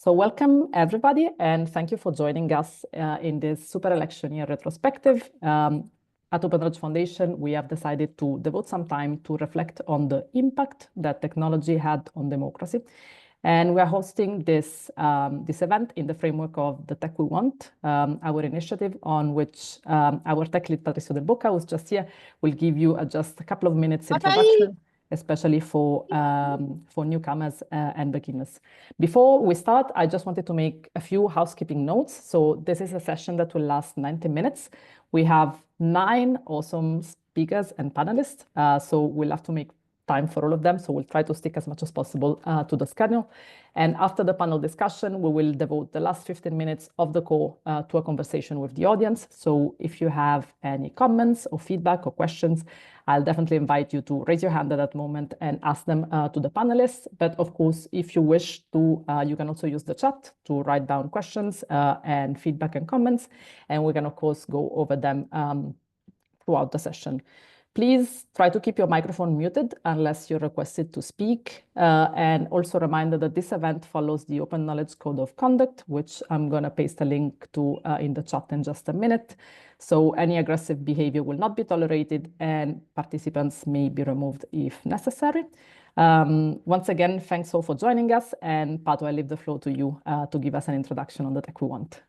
So welcome everybody, and thank you for joining us in this super election year retrospective. At Open Knowledge Foundation, we have decided to devote some time to reflect on the impact that technology had on democracy. And we are hosting this event in the framework of the Tech We Want, our initiative on which our tech lead, Patricio Del Boca, who's just here, will give you just a couple of minutes introduction, especially for newcomers and beginners. Before we start, I just wanted to make a few housekeeping notes. So this is a session that will last 90 minutes. We have 9 awesome speakers and panelists, so we'll have to make time for all of them. So we'll try to stick as much as possible to the schedule. And after the panel discussion, we will devote the last 15 minutes of the call to a conversation with the audience. So if you have any comments or feedback or questions, I'll definitely invite you to raise your hand at that moment and ask them to the panelists. But of course, if you wish to, you can also use the chat to write down questions and feedback and comments. And we can, of course, go over them throughout the session. Please try to keep your microphone muted unless you're requested to speak. And also a reminder that this event follows the Open Knowledge Code of Conduct, which I'm going to paste a link to in the chat in just a minute. So any aggressive behavior will not be tolerated and participants may be removed if necessary. Once again, thanks all for joining us. And Pato, I leave the floor to you to give us an introduction on the Tech We Want.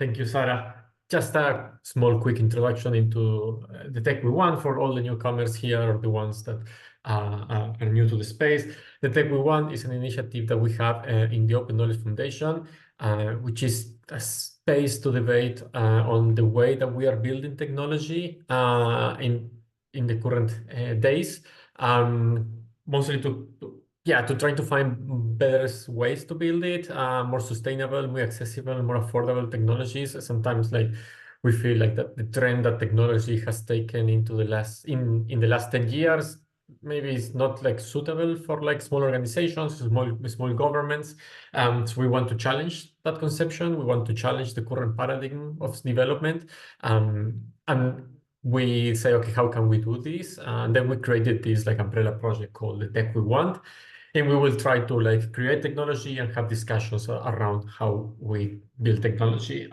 Thank you, Sarah. Just a small, quick introduction into the Tech We Want for all the newcomers here, or the ones that are new to the space. The Tech We Want is an initiative that we have in the Open Knowledge Foundation, which is a space to debate on the way that we are building technology in the current days, mostly to try to find better ways to build it, more sustainable, more accessible, more affordable technologies. Sometimes, like, we feel like that the trend that technology has taken into the last in the last 10 years maybe is not like suitable for like small organizations, small governments. So we want to challenge that conception. We want to challenge the current paradigm of development, and we say, okay, how can we do this? And then we created this like umbrella project called the Tech We Want. And we will try to like create technology and have discussions around how we build technology.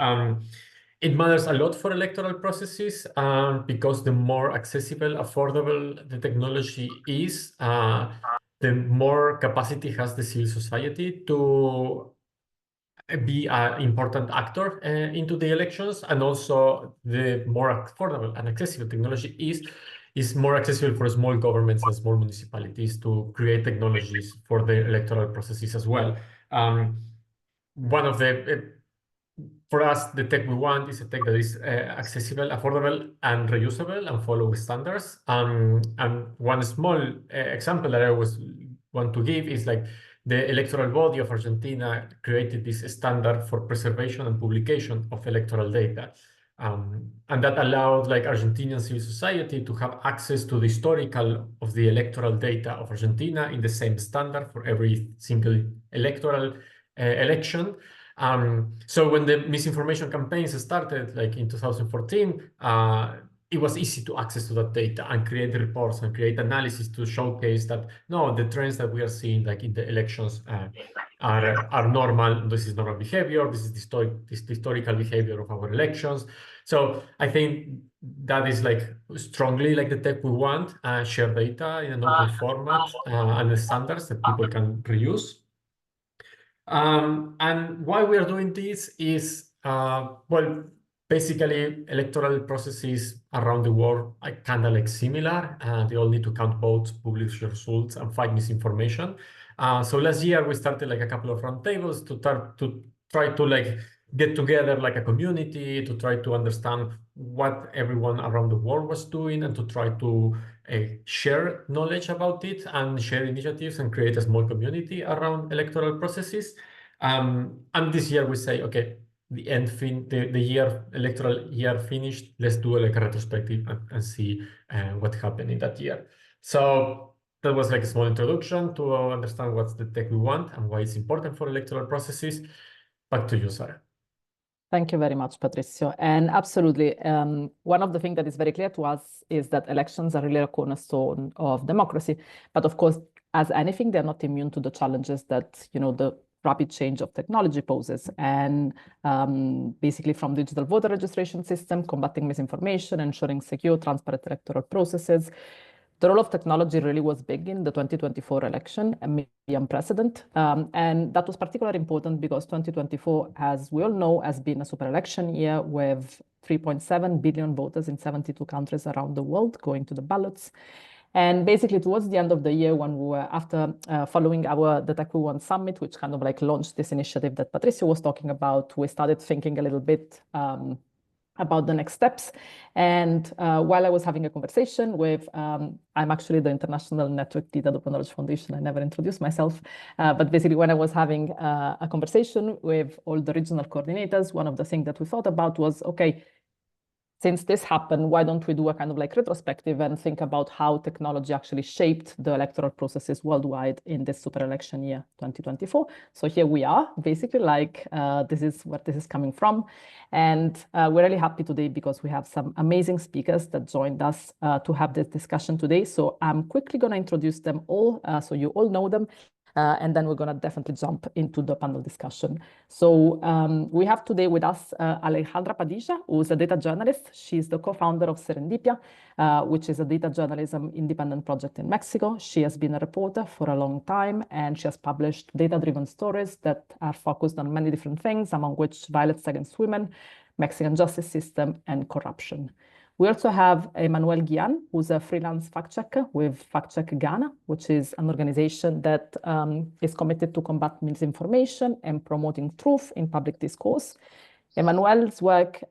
It matters a lot for electoral processes because the more accessible, affordable the technology is, the more capacity has the civil society to be an important actor into the elections, and also the more affordable and accessible technology is more accessible for small governments and small municipalities to create technologies for the electoral processes as well. One of the, for us, the tech we want is a tech that is accessible, affordable, and reusable, and follow standards. And one small example that I always want to give is like the electoral body of Argentina created this standard for preservation and publication of electoral data. And that allowed like Argentinian civil society to have access to the historical of the electoral data of Argentina in the same standard for every single electoral election. So when the misinformation campaigns started, like in 2014, it was easy to access to that data and create reports and create analysis to showcase that, no, the trends that we are seeing like in the elections are normal. This is normal behavior. This is the historical behavior of our elections. So I think that is like strongly like the tech we want, share data in an open format and the standards that people can reuse. And why we are doing this is, well, basically electoral processes around the world are kind of like similar. They all need to count votes, publish results, and fight misinformation. So last year we started like a couple of roundtables to try to like get together like a community, to try to understand what everyone around the world was doing, and to try to share knowledge about it and share initiatives and create a small community around electoral processes. And this year we say, okay, the electoral year finished, let's do like a retrospective and see what happened in that year. So that was like a small introduction to understand what's the tech we want and why it's important for electoral processes. Back to you, Sarah. Thank you very much, Patricio. And absolutely, one of the things that is very clear to us is that elections are really a cornerstone of democracy. But of course, as anything, they're not immune to the challenges that, you know, the rapid change of technology poses. And basically from digital voter registration system, combating misinformation, ensuring secure, transparent electoral processes. The role of technology really was big in the 2024 election and maybe unprecedented. And that was particularly important because 2024, as we all know, has been a super election year with 3.7 billion voters in 72 countries around the world going to the ballots. And basically towards the end of the year, when we were after following the Tech We Want Summit, which kind of like launched this initiative that Patricio was talking about, we started thinking a little bit about the next steps. And while I was having a conversation with, I'm actually the International Network Lead at Open Knowledge Foundation. I never introduced myself. But basically, when I was having a conversation with all the regional coordinators, one of the things that we thought about was, okay, since this happened, why don't we do a kind of like retrospective and think about how technology actually shaped the electoral processes worldwide in this super election year 2024. So here we are, basically like this is where this is coming from. And we're really happy today because we have some amazing speakers that joined us to have this discussion today. So I'm quickly going to introduce them all so you all know them. And then we're going to definitely jump into the panel discussion. So we have today with us Alejandra Padilla, who's a data journalist. She's the co-founder of Serendipia, which is a data journalism independent project in Mexico. She has been a reporter for a long time, and she has published data-driven stories that are focused on many different things, among which violence against women, Mexican justice system, and corruption. We also have Emmanuel Gyan, who's a freelance fact checker with Fact Check Ghana, which is an organization that is committed to combat misinformation and promoting truth in public discourse. Emmanuel's work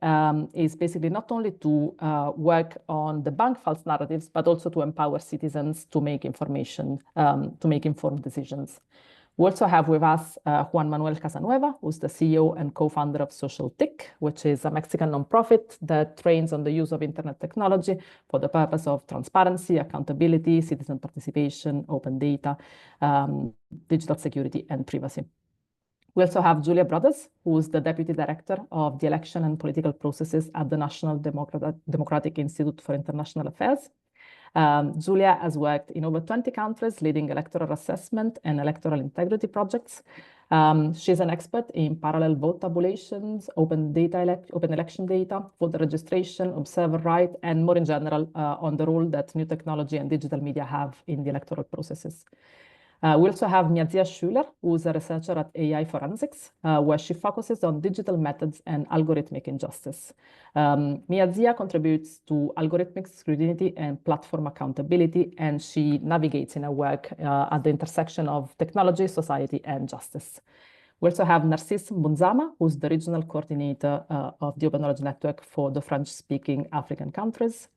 is basically not only to work on debunk false narratives, but also to empower citizens to make to make informed decisions. We also have with us Juan Manuel Casanueva, who's the CEO and co-founder of SocialTIC, which is a Mexican nonprofit that trains on the use of internet technology for the purpose of transparency, accountability, citizen participation, open data, digital security, and privacy. We also have Julia Brothers, who's the Deputy Director of the Election and Political Processes at the National Democratic Institute for International Affairs. Julia has worked in over 20 countries, leading electoral assessment and electoral integrity projects. She's an expert in parallel vote tabulations, open election data, voter registration, observer right, and more in general on the role that new technology and digital media have in the electoral processes. We also have Miazia Schüler, who's a researcher at AI Forensics, where she focuses on digital methods and algorithmic injustice. Miazia contributes to algorithmic scrutiny and platform accountability, and she navigates in her work at the intersection of technology, society, and justice. We also have Narcisse Mbunzama, who's the regional coordinator of the Open Knowledge Network for the French-speaking African countries.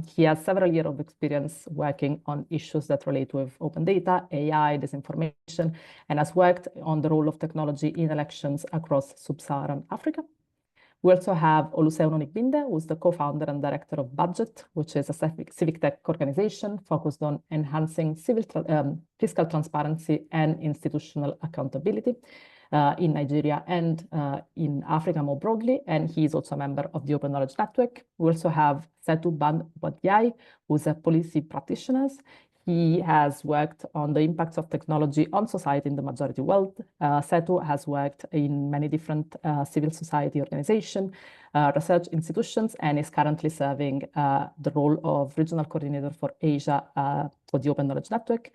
He has several years of experience working on issues that relate with open data, AI, disinformation, and has worked on the role of technology in elections across sub-Saharan Africa. We also have Olusegun Onikbinde, who's the co-founder and director of Budget, which is a civic tech organization focused on enhancing fiscal transparency and institutional accountability in Nigeria and in Africa more broadly. And he's also a member of the Open Knowledge Network. We also have Setu Bandwadiai, who's a policy practitioner. He has worked on the impacts of technology on society in the majority world. Setu has worked in many different civil society organizations, research institutions, and is currently serving the role of regional coordinator for Asia for the Open Knowledge Network.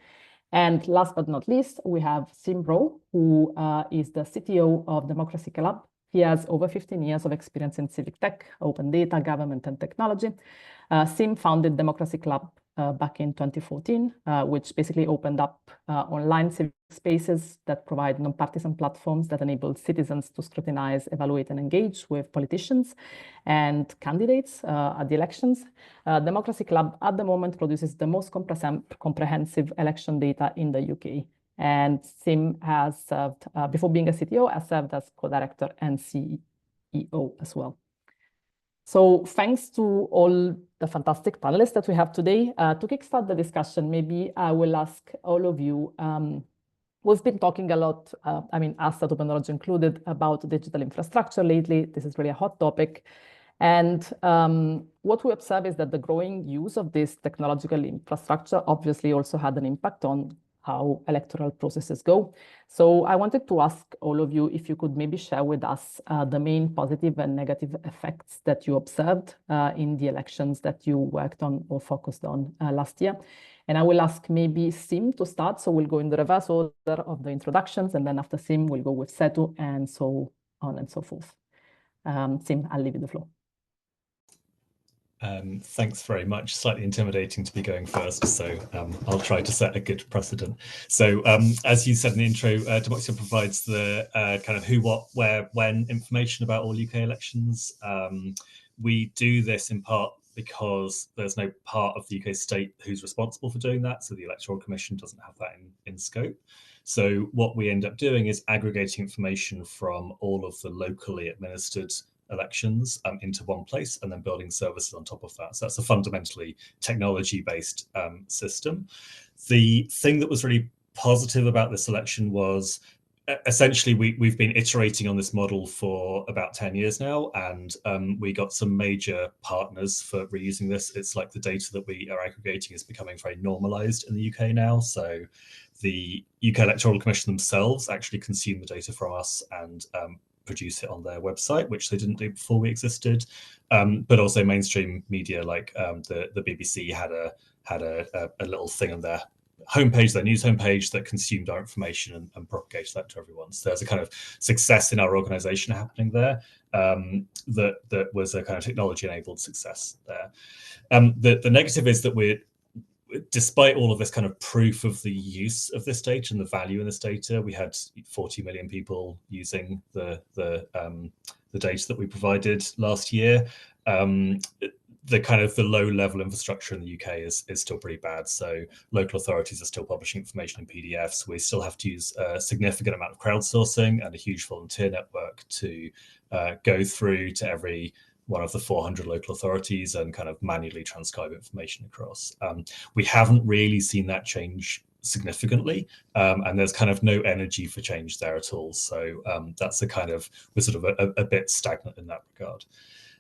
And last but not least, we have Sim Rowe, who is the CTO of Democracy Club. He has over 15 years of experience in civic tech, open data, government, and technology. Sim founded Democracy Club back in 2014, which basically opened up online civic spaces that provide nonpartisan platforms that enable citizens to scrutinize, evaluate, and engage with politicians and candidates at the elections. Democracy Club at the moment produces the most comprehensive election data in the UK. And Sim has served, before being a CTO, has served as co-director and CEO as well. So thanks to all the fantastic panelists that we have today. To kickstart the discussion, maybe I will ask all of you, we've been talking a lot, us at Open Knowledge included, about digital infrastructure lately. This is really a hot topic. And what we observe is that the growing use of this technological infrastructure obviously also had an impact on how electoral processes go. So I wanted to ask all of you if you could maybe share with us the main positive and negative effects that you observed in the elections that you worked on or focused on last year. And I will ask maybe Sim to start. So we'll go in the reverse order of the introductions. And then after Sim, we'll go with Setu and so on and so forth. Sim, I'll leave you the floor. Thanks very much. Slightly intimidating to be going first, so I'll try to set a good precedent. So as you said in the intro, Democracy provides the kind of who, what, where, when information about all UK elections. We do this in part because there's no part of the UK state who's responsible for doing that, so the Electoral Commission doesn't have that in scope. So what we end up doing is aggregating information from all of the locally administered elections into one place and then building services on top of that. So that's a fundamentally technology-based system. The thing that was really positive about this election was essentially we've been iterating on this model for about 10 years now, and we got some major partners for reusing this. It's like the data that we are aggregating is becoming very normalized in the UK now. So the UK Electoral Commission themselves actually consume the data from us and produce it on their website, which they didn't do before we existed. But also mainstream media like the BBC had a little thing on their homepage, their news homepage, that consumed our information and propagated that to everyone. So there's a kind of success in our organization happening there that was a kind of technology-enabled success there. The negative is that despite all of this kind of proof of the use of this data and the value in this data, we had 40 million people using the data that we provided last year. The kind of the low level infrastructure in the UK is still pretty bad. So local authorities are still publishing information in PDFs. We still have to use a significant amount of crowdsourcing and a huge volunteer network to go through to every one of the 400 local authorities and kind of manually transcribe information across. We haven't really seen that change significantly, and there's kind of no energy for change there at all. So that's a kind of, we're sort of a bit stagnant in that regard.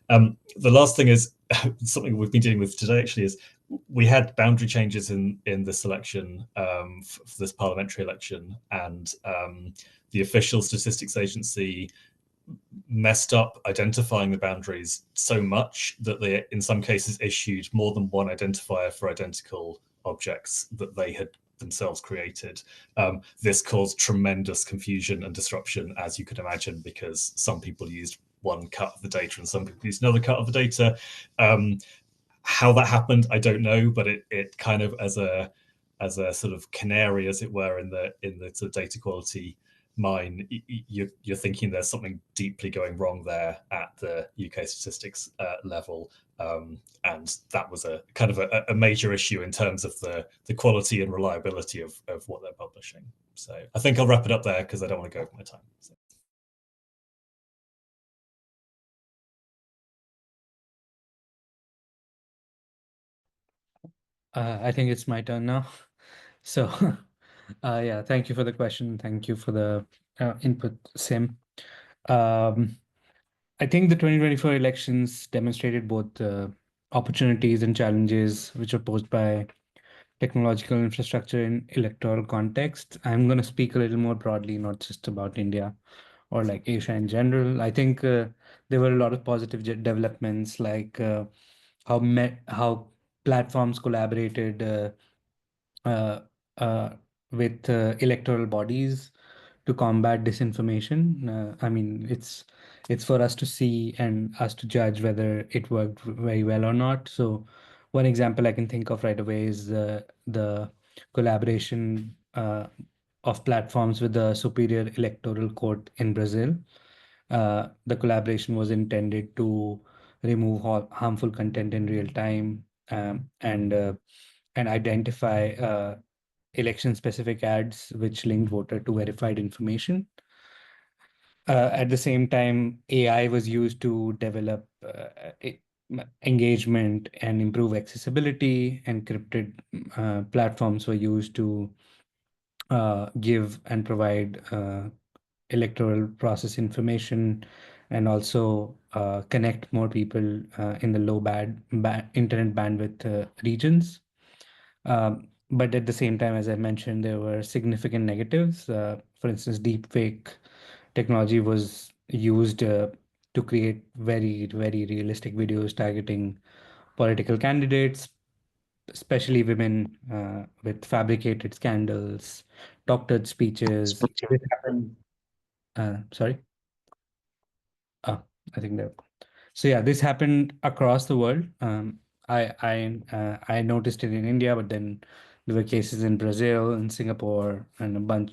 The last thing is something we've been dealing with today actually is we had boundary changes in this election, for this parliamentary election, and the official statistics agency messed up identifying the boundaries so much that they in some cases issued more than one identifier for identical objects that they had themselves created. This caused tremendous confusion and disruption, as you could imagine, because some people used one cut of the data and some people used another cut of the data. How that happened, I don't know, but it kind of as a sort of canary, as it were, in the sort of data quality mine, you're thinking there's something deeply going wrong there at the UK statistics level, and that was a kind of a major issue in terms of the quality and reliability of what they're publishing. So I think I'll wrap it up there because I don't want to go over my time. So. I think it's my turn now. So yeah, thank you for the question. Thank you for the input, Sim. I think the 2024 elections demonstrated both opportunities and challenges which are posed by technological infrastructure in electoral context. I'm going to speak a little more broadly, not just about India or like Asia in general. I think there were a lot of positive developments, like how platforms collaborated with electoral bodies to combat disinformation. I mean, it's for us to see and us to judge whether it worked very well or not. So one example I can think of right away is the collaboration of platforms with the Superior Electoral Court in Brazil. The collaboration was intended to remove harmful content in real time, and identify election-specific ads which linked voter to verified information. At the same time, AI was used to develop engagement and improve accessibility. Encrypted platforms were used to give and provide electoral process information, and also connect more people in the low internet bandwidth regions. But at the same time, as I mentioned, there were significant negatives. For instance, deepfake technology was used to create very, very realistic videos targeting political candidates, especially women, with fabricated scandals, doctored speeches. This happened. Sorry. I think that. So yeah, this happened across the world. I noticed it in India, but then there were cases in Brazil, in Singapore, and a bunch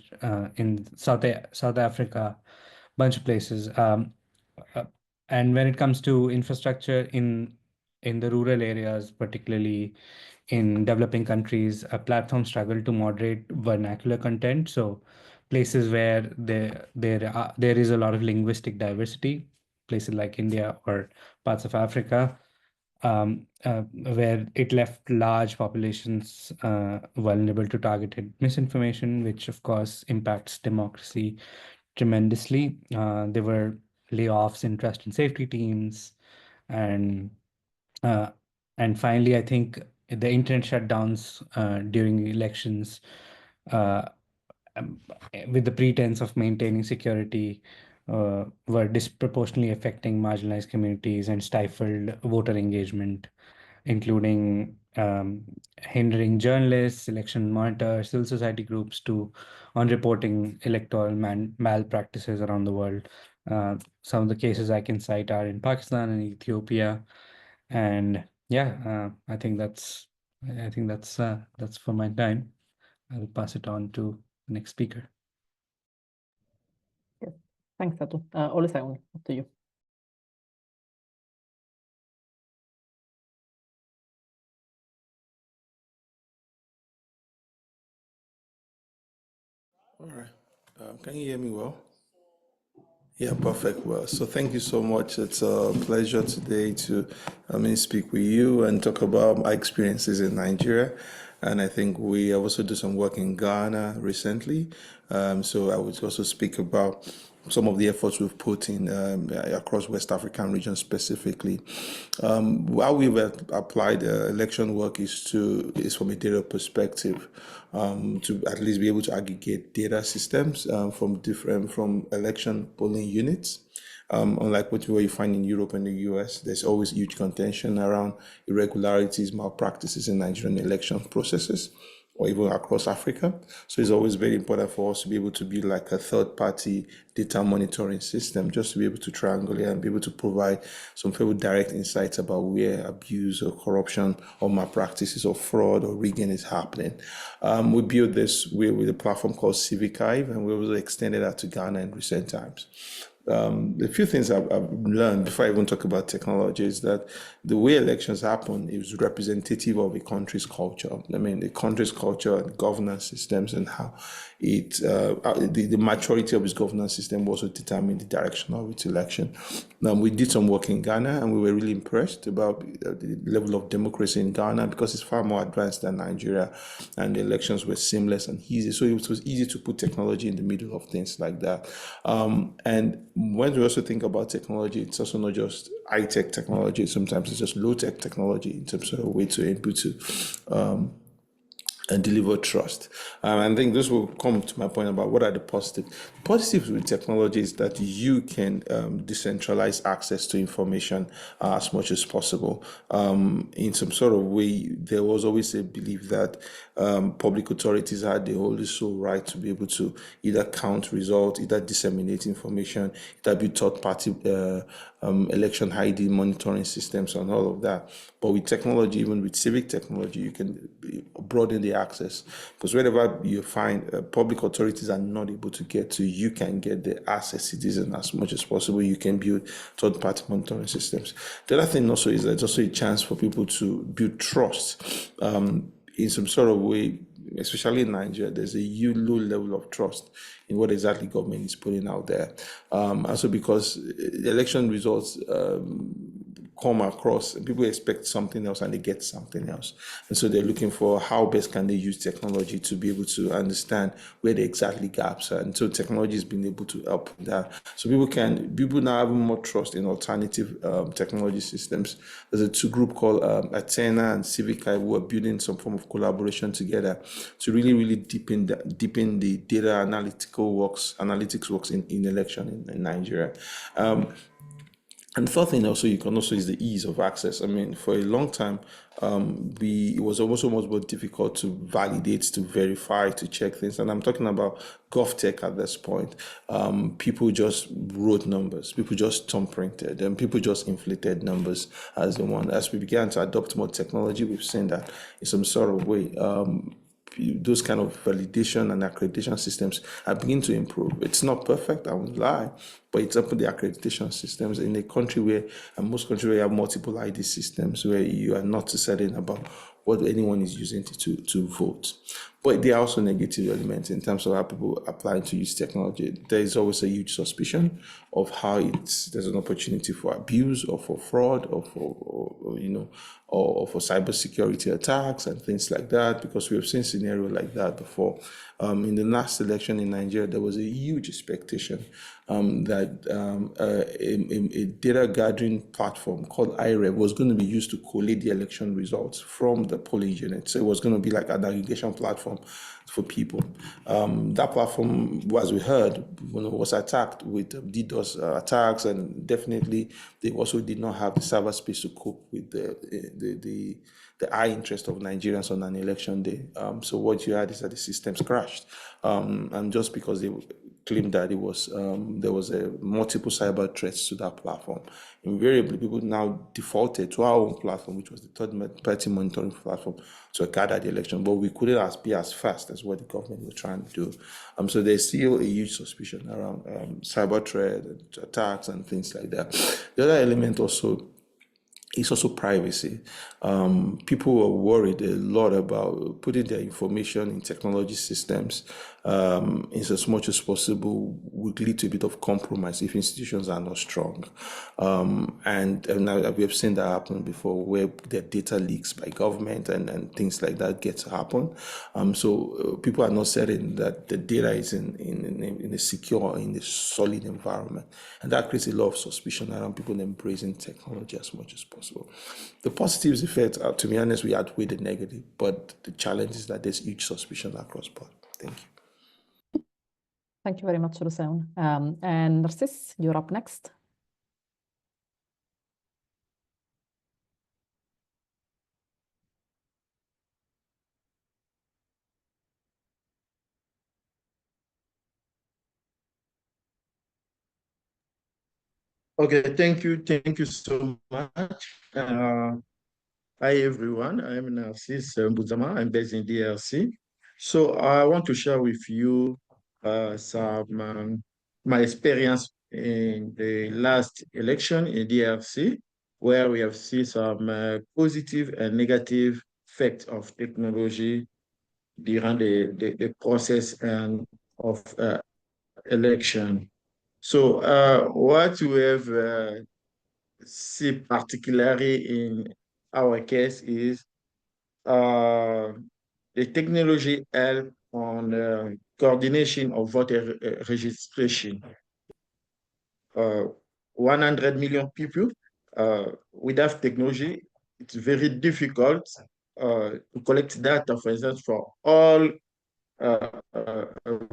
in South Africa, bunch of places. Uh, and when it comes to infrastructure in the rural areas, particularly in developing countries, platforms struggle to moderate vernacular content. So places where there is a lot of linguistic diversity, places like India or parts of Africa, where it left large populations vulnerable to targeted misinformation, which of course impacts democracy tremendously. There were layoffs in trust and safety teams, and uh, finally, I think the internet shutdowns during elections, uh, um, with the pretense of maintaining security, were disproportionately affecting marginalized communities and stifled voter engagement, including hindering journalists, election monitors, civil society groups on reporting electoral malpractices around the world. Some of the cases I can cite are in Pakistan and Ethiopia, and yeah, that's for my time. I will pass it on to the next speaker. Yes. Thanks, Satu. Olusegun, up to you. All right. Can you hear me well? Yeah, perfect. Well, so thank you so much. It's a pleasure today to speak with you and talk about my experiences in Nigeria. And I think we also do some work in Ghana recently. So I would also speak about some of the efforts we've put in across West African region specifically. How we've applied election work is from a data perspective, to at least be able to aggregate data systems from election polling units. Unlike what you find in Europe and the US, there's always huge contention around irregularities, malpractices in Nigerian election processes, or even across Africa. So it's always very important for us to be able to build like a third-party data monitoring system, just to be able to triangulate and be able to provide some very direct insights about where abuse or corruption or malpractices or fraud or rigging is happening. We built this with a platform called CivicHive, and we also extended that to Ghana in recent times. A few things I've learned before I even talk about technology is that the way elections happen is representative of a country's culture. I mean, the country's culture and governance systems and how the maturity of its governance system also determine the direction of its election. We did some work in Ghana, and we were really impressed about the level of democracy in Ghana, because it's far more advanced than Nigeria, and the elections were seamless and easy. So it was easy to put technology in the middle of things like that. And when we also think about technology, it's also not just high-tech technology. Sometimes it's just low-tech technology in terms of a way to able to and deliver trust. I think this will come to my point about what are the positives. Positives with technology is that you can decentralize access to information as much as possible. In some sort of way, there was always a belief that public authorities had the wholly sole right to be able to either count results, either disseminate information, either be third-party election ID monitoring systems and all of that. But with technology, even with civic technology, you can broaden the access, because wherever you find public authorities are not able to get to, you can get the access citizen as much as possible. You can build third-party monitoring systems. The other thing also is that it's also a chance for people to build trust in some sort of way. Especially in Nigeria, there's a low level of trust in what exactly government is putting out there. Also because election results come across, people expect something else and they get something else. And so they're looking for how best can they use technology to be able to understand where the exactly gaps are. And so technology has been able to help that. So people now have more trust in alternative technology systems. There's a two-group called Athena and Civica who are building some form of collaboration together to really deepen the data analytics works in election in Nigeria. And the third thing also you can also is the ease of access. I mean, for a long time, it was almost more difficult to validate, to verify, to check things. And I'm talking about GovTech at this point. People just wrote numbers, people just thumb printed, and people just inflated numbers as the one. As we began to adopt more technology, we've seen that in some sort of way, those kind of validation and accreditation systems are beginning to improve. It's not perfect, I won't lie, but it's up to the accreditation systems in a country where, and most countries where you have multiple ID systems, where you are not certain about what anyone is using to vote. But there are also negative elements in terms of how people apply to use technology. There is always a huge suspicion of how there's an opportunity for abuse or for fraud or for cybersecurity attacks and things like that, because we have seen scenarios like that before. In the last election in Nigeria, there was a huge expectation that a data gathering platform called IREV was going to be used to collate the election results from the polling unit. So it was going to be like an aggregation platform for people. That platform, as we heard, was attacked with DDoS attacks, and definitely they also did not have the server space to cope with the high interest of Nigerians on an election day. So what you had is that the systems crashed, and just because they claimed that there was multiple cyber threats to that platform. Invariably, people now defaulted to our own platform, which was the third-party monitoring platform, to gather the election. But we couldn't be as fast as what the government was trying to do. So there's still a huge suspicion around cyber threat, attacks, and things like that. The other element also is also privacy. People are worried a lot about putting their information in technology systems in as much as possible would lead to a bit of compromise if institutions are not strong. And now we have seen that happen before, where the data leaks by government and things like that get to happen. So people are not certain that the data is in a secure, in a solid environment. And that creates a lot of suspicion around people embracing technology as much as possible. The positives effects, to be honest, we outweigh the negative, but the challenge is that there's huge suspicion across board. Thank you. Thank you very much, Ruseun. And Narcisse, you're up next. Okay, thank you so much. Hi everyone, I'm Narcisse Mbunzama. I'm based in DRC. So I want to share with you some my experience in the last election in DRC, where we have seen some positive and negative effects of technology during the process and of election. So what we have see particularly in our case is the technology help on coordination of voter registration. 100 million people without technology, it's very difficult to collect data, for instance, for all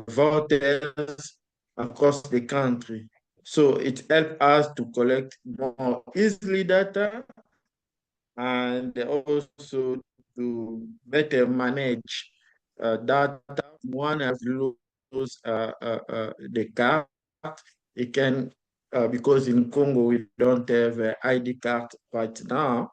voters across the country. So it helps us to collect more easily data and also to better manage data. One has lost the card. It can, because in Congo we don't have an ID card right now.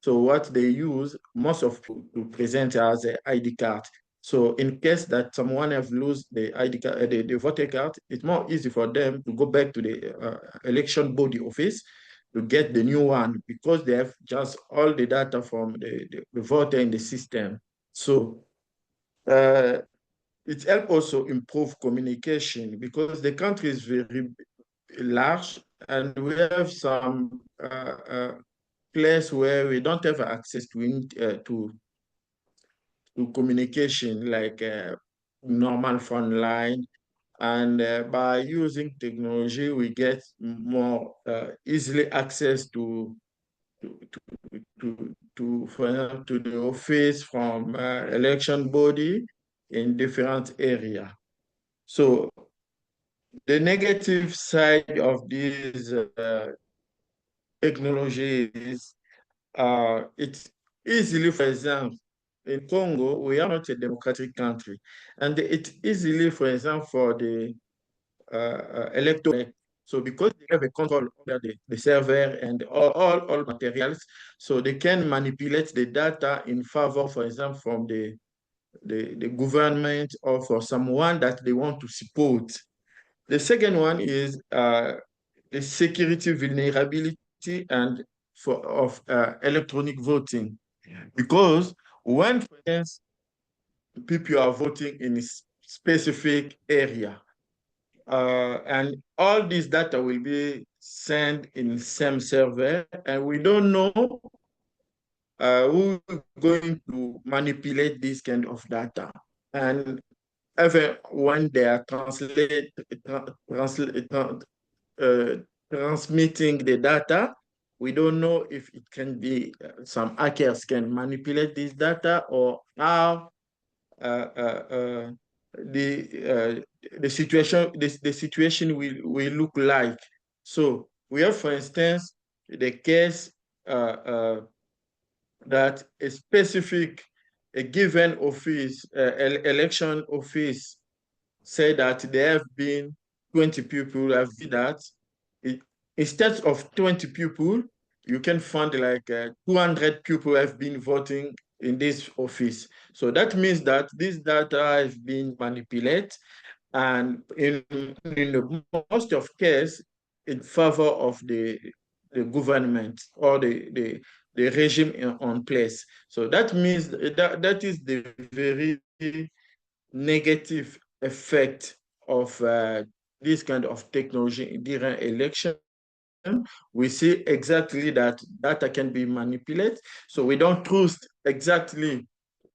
So what they use, most of people to present as an ID card. So in case that someone have lost the ID card, the voter card, it's more easy for them to go back to the election body office to get the new one, because they have just all the data from the voter in the system. So it helps also improve communication, because the country is very large and we have some place where we don't have access to communication, like normal phone line. And by using technology, we get more easily access to for example, to the office from election body in different area. So the negative side of this technology is it's easily, for example, in Congo, we are not a democratic country, and it's easily, for example, for the electoral. So because they have a control over the server and all materials, so they can manipulate the data in favor, for example, from the government or for someone that they want to support. The second one is the security vulnerability and of electronic voting. Because when, for instance, people are voting in a specific area, and all this data will be sent in the same server, and we don't know who is going to manipulate this kind of data. And even when they are transmitting the data, we don't know if it can be some hackers can manipulate this data, or how the situation will look like. So we have, for instance, the case that a given office, election office, say that there have been 20 people have did that. Instead of 20 people, you can find like 200 people have been voting in this office. So that means that this data has been manipulated, and in the most of cases, in favor of the government or the regime on place. So that means that is the very negative effect of this kind of technology during election. We see exactly that data can be manipulated. So we don't trust exactly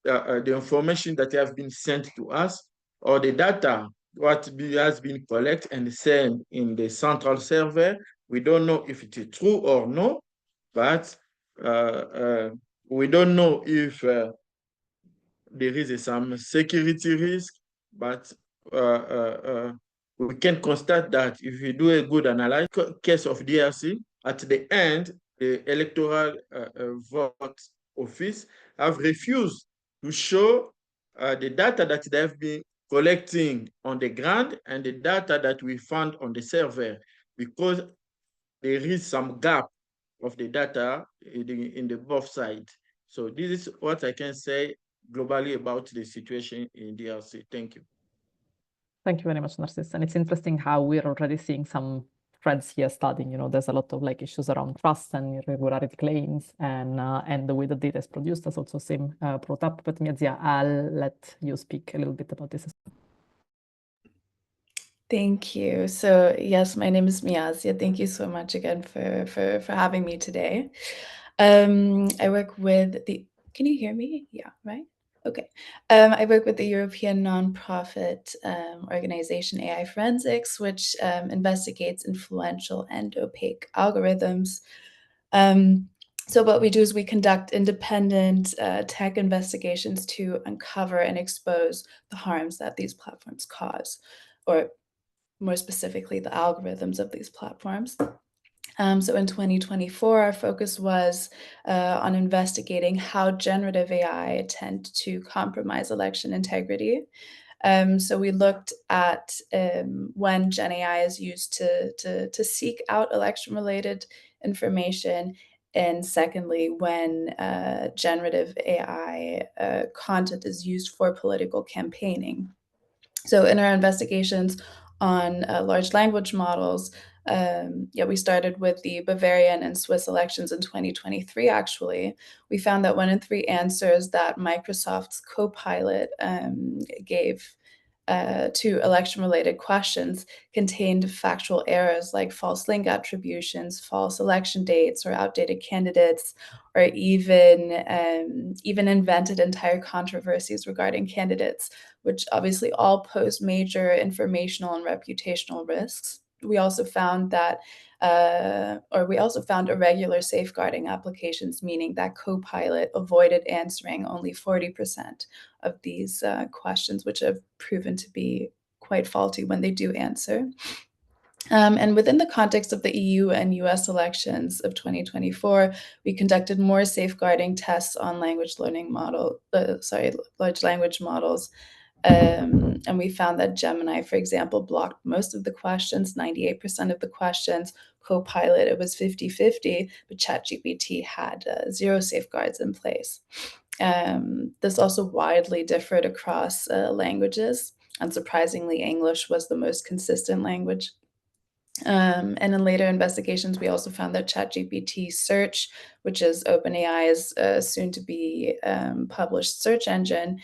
the information that has been sent to us, or the data what has been collected and sent in the central server. We don't know if it is true or no, but we don't know if there is some security risk, but we can constate that if you do a good analysis, case of DRC, at the end, the electoral vote office have refused to show the data that they have been collecting on the ground and the data that we found on the server, because there is some gap of the data in the both sides. So this is what I can say globally about the situation in DRC. Thank you. Thank you very much, Narcisse. And it's interesting how we're already seeing some threads here studying, there's a lot of like issues around trust and irregularity claims, and the way the data is produced has also seemed brought up. But Miazia, I'll let you speak a little bit about this. Thank you. So yes, my name is Miazia. Thank you so much again for having me today. I work with can you hear me? Yeah, right? Okay. I work with the European nonprofit organization AI Forensics, which investigates influential and opaque algorithms. So what we do is we conduct independent tech investigations to uncover and expose the harms that these platforms cause, or more specifically, the algorithms of these platforms. So in 2024, our focus was on investigating how generative AI tend to compromise election integrity. So we looked at when Gen AI is used to seek out election-related information, and secondly, when generative AI content is used for political campaigning. So in our investigations on large language models, we started with the Bavarian and Swiss elections in 2023, actually. We found that 1 in 3 answers that Microsoft's Copilot gave to election-related questions contained factual errors like false link attributions, false election dates, or outdated candidates, or even invented entire controversies regarding candidates, which obviously all pose major informational and reputational risks. We also found that irregular safeguarding applications, meaning that Copilot avoided answering only 40% of these questions, which have proven to be quite faulty when they do answer. And within the context of the EU and US elections of 2024, we conducted more safeguarding tests on large language models. And we found that Gemini, for example, blocked most of the questions, 98% of the questions. Copilot, it was 50-50, but ChatGPT had 0 safeguards in place. This also widely differed across languages. Unsurprisingly, English was the most consistent language. And in later investigations, we also found that ChatGPT Search, which is OpenAI's soon-to-be published search engine,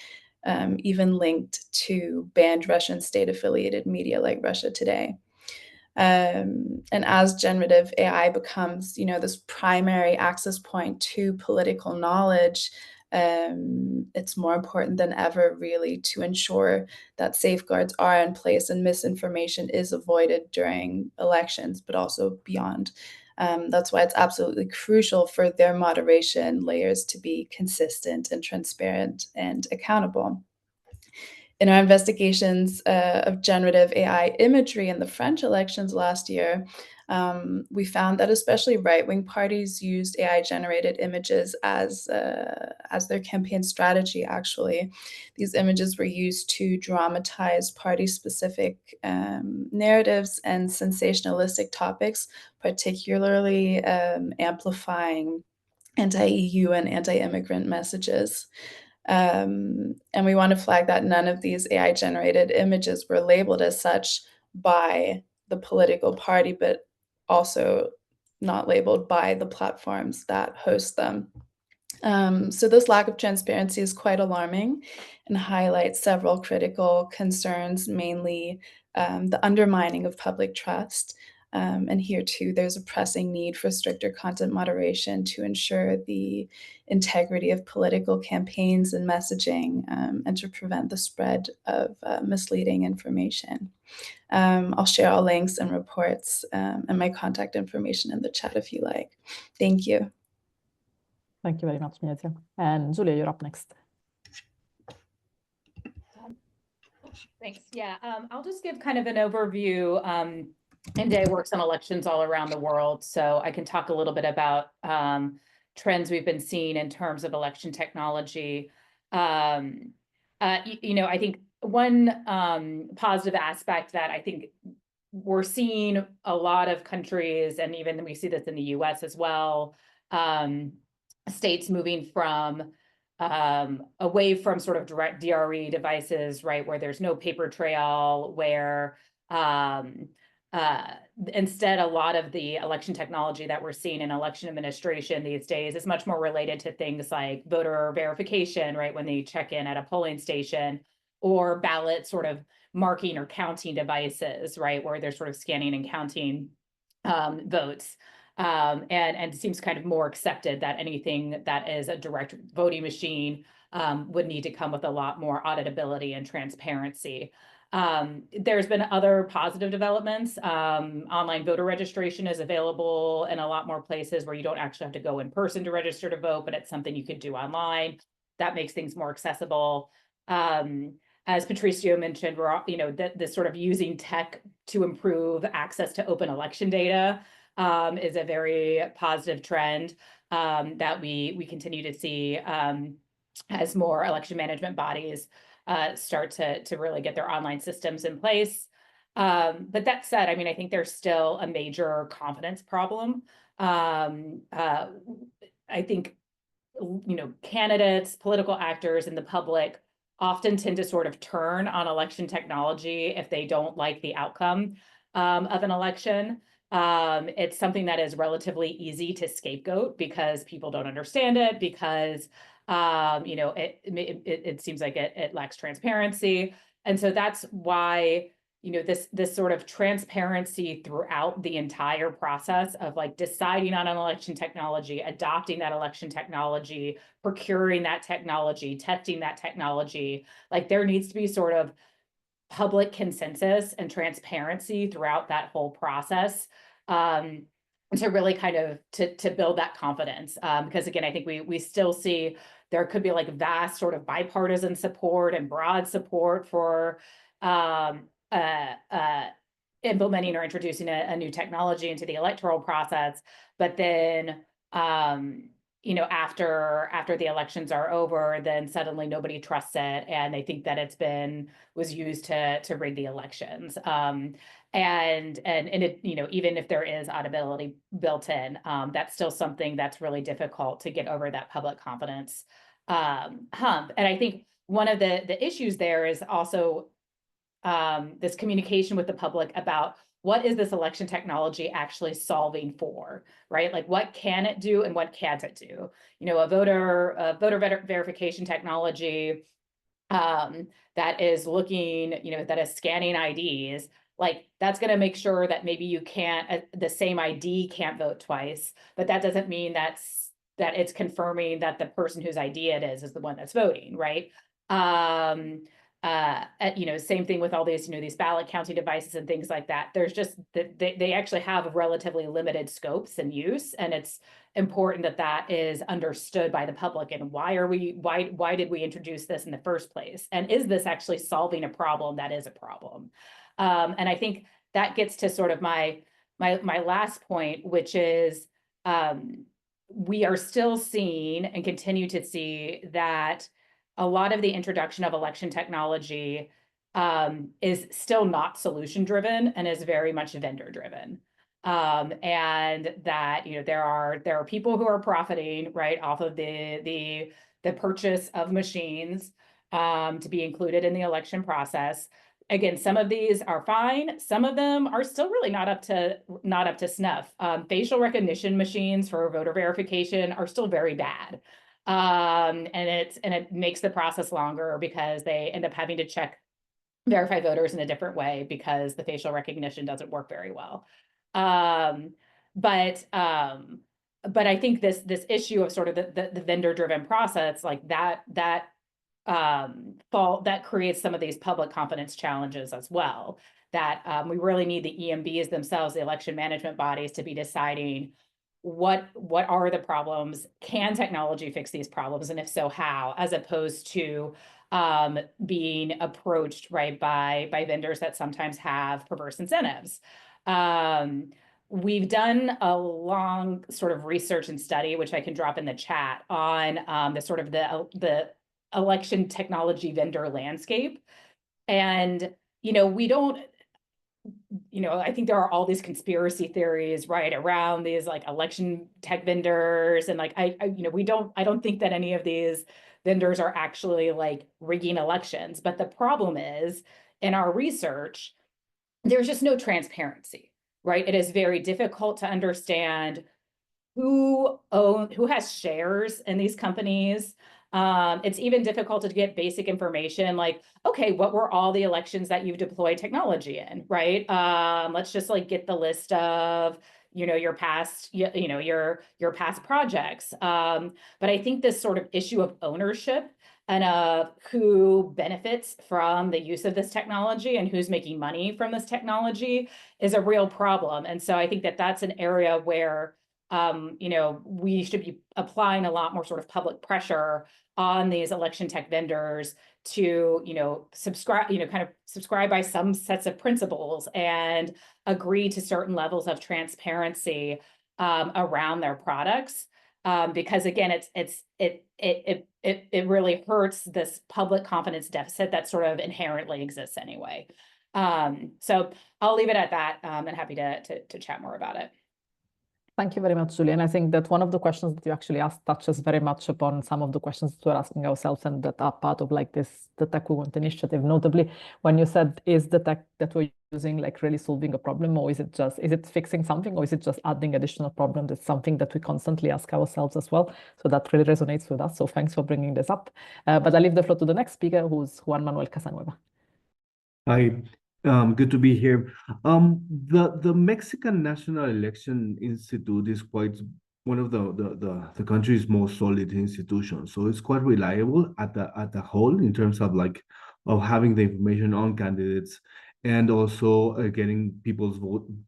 even linked to banned Russian state-affiliated media like Russia Today. And as generative AI becomes, this primary access point to political knowledge, it's more important than ever, really, to ensure that safeguards are in place and misinformation is avoided during elections, but also beyond. That's why it's absolutely crucial for their moderation layers to be consistent and transparent and accountable. In our investigations of generative AI imagery in the French elections last year, we found that especially right-wing parties used AI-generated images as their campaign strategy, actually. These images were used to dramatize party-specific narratives and sensationalistic topics, particularly amplifying anti-EU and anti-immigrant messages. And we want to flag that none of these AI-generated images were labeled as such by the political party, but also not labeled by the platforms that host them. So this lack of transparency is quite alarming and highlights several critical concerns, mainly the undermining of public trust. And here too, there's a pressing need for stricter content moderation to ensure the integrity of political campaigns and messaging, and to prevent the spread of misleading information. I'll share all links and reports and my contact information in the chat if you like. Thank you. Thank you very much, Miazia. And Julia, you're up next. Thanks. Yeah, I'll just give kind of an overview. NDA works on elections all around the world, so I can talk a little bit about trends we've been seeing in terms of election technology. I think one positive aspect that I think we're seeing a lot of countries, and even we see this in the US as well, states moving from away from sort of direct DRE devices, right, where there's no paper trail, where instead a lot of the election technology that we're seeing in election administration these days is much more related to things like voter verification, right, when they check in at a polling station, or ballot sort of marking or counting devices, right, where they're sort of scanning and counting votes. And it seems kind of more accepted that anything that is a direct voting machine would need to come with a lot more auditability and transparency. There's been other positive developments. Online voter registration is available in a lot more places where you don't actually have to go in person to register to vote, but it's something you can do online. That makes things more accessible. As Patricio mentioned, we're, this sort of using tech to improve access to open election data is a very positive trend that we continue to see as more election management bodies start to really get their online systems in place. But that said, I think there's still a major confidence problem. I think, candidates, political actors, and the public often tend to sort of turn on election technology if they don't like the outcome of an election. It's something that is relatively easy to scapegoat because people don't understand it, because it seems like it lacks transparency. so that's why, you know, this sort of transparency throughout the entire process of like deciding on an election technology, adopting that election technology, procuring that technology, testing that technology, like there needs to be sort of public consensus and transparency throughout that whole process, to really kind of to build that confidence. Because again, I think we still see there could be like vast sort of bipartisan support and broad support for implementing or introducing a new technology into the electoral process, but then you know, after the elections are over, then suddenly nobody trusts it, and they think that was used to rig the elections. And it, you know, even if there is audibility built in, that's still something that's really difficult to get over that public confidence hump. And I think one of the issues there is also this communication with the public about what is this election technology actually solving for, right? Like what can it do and what can't it do? You know, a voter verification technology that is looking, you know, that is scanning IDs, like that's going to make sure that maybe you can't, the same ID can't vote twice, but that doesn't mean that it's confirming that the person whose ID it is the one that's voting, right? You know, same thing with all these, you know, these ballot counting devices and things like that. There's just they actually have relatively limited scopes and use, and it's important that that is understood by the public. And why did we introduce this in the first place? And is this actually solving a problem that is a problem? And I think that gets to sort of my last point, which is we are still seeing and continue to see that a lot of the introduction of election technology is still not solution driven and is very much vendor driven. And that, you know, there are people who are profiting, right, off of the purchase of machines to be included in the election process. Again, some of these are fine. Some of them are still really not up to snuff. Facial recognition machines for voter verification are still very bad. And it makes the process longer because they end up having to verify voters in a different way because the facial recognition doesn't work very well. But I think this issue of sort of the vendor-driven process, like that creates some of these public confidence challenges as well. That we really need the EMBs themselves, the election management bodies, to be deciding what are the problems, can technology fix these problems, and if so, how, as opposed to being approached, right, by vendors that sometimes have perverse incentives. We've done a long sort of research and study, which I can drop in the chat, on the sort of the election technology vendor landscape. And, you know, I think there are all these conspiracy theories, right, around these like election tech vendors, and like I don't think that any of these vendors are actually like rigging elections. But the problem is, in our research, there's just no transparency, right? It is very difficult to understand who has shares in these companies. It's even difficult to get basic information like, okay, what were all the elections that you've deployed technology in, right? Let's just like get the list of, you know, your past projects. But I think this sort of issue of ownership and of who benefits from the use of this technology and who's making money from this technology is a real problem. And so I think that that's an area where you know, we should be applying a lot more sort of public pressure on these election tech vendors to, you know, subscribe by some sets of principles and agree to certain levels of transparency around their products. Because again, it really hurts this public confidence deficit that sort of inherently exists anyway. So I'll leave it at that, and happy to chat more about it. Thank you very much, Julie. And I think that one of the questions that you actually asked touches very much upon some of the questions that we're asking ourselves and that are part of like the Tech We Want initiative. Notably, when you said, is the tech that we're using like really solving a problem, or is it fixing something, or is it just adding additional problem? That's something that we constantly ask ourselves as well. So that really resonates with us. So thanks for bringing this up. But I leave the floor to the next speaker, who's Juan Manuel Casanueva. Hi, good to be here. The Mexican National Election Institute is quite one of the country's most solid institutions. So it's quite reliable at the whole in terms of of having the information on candidates and also getting people's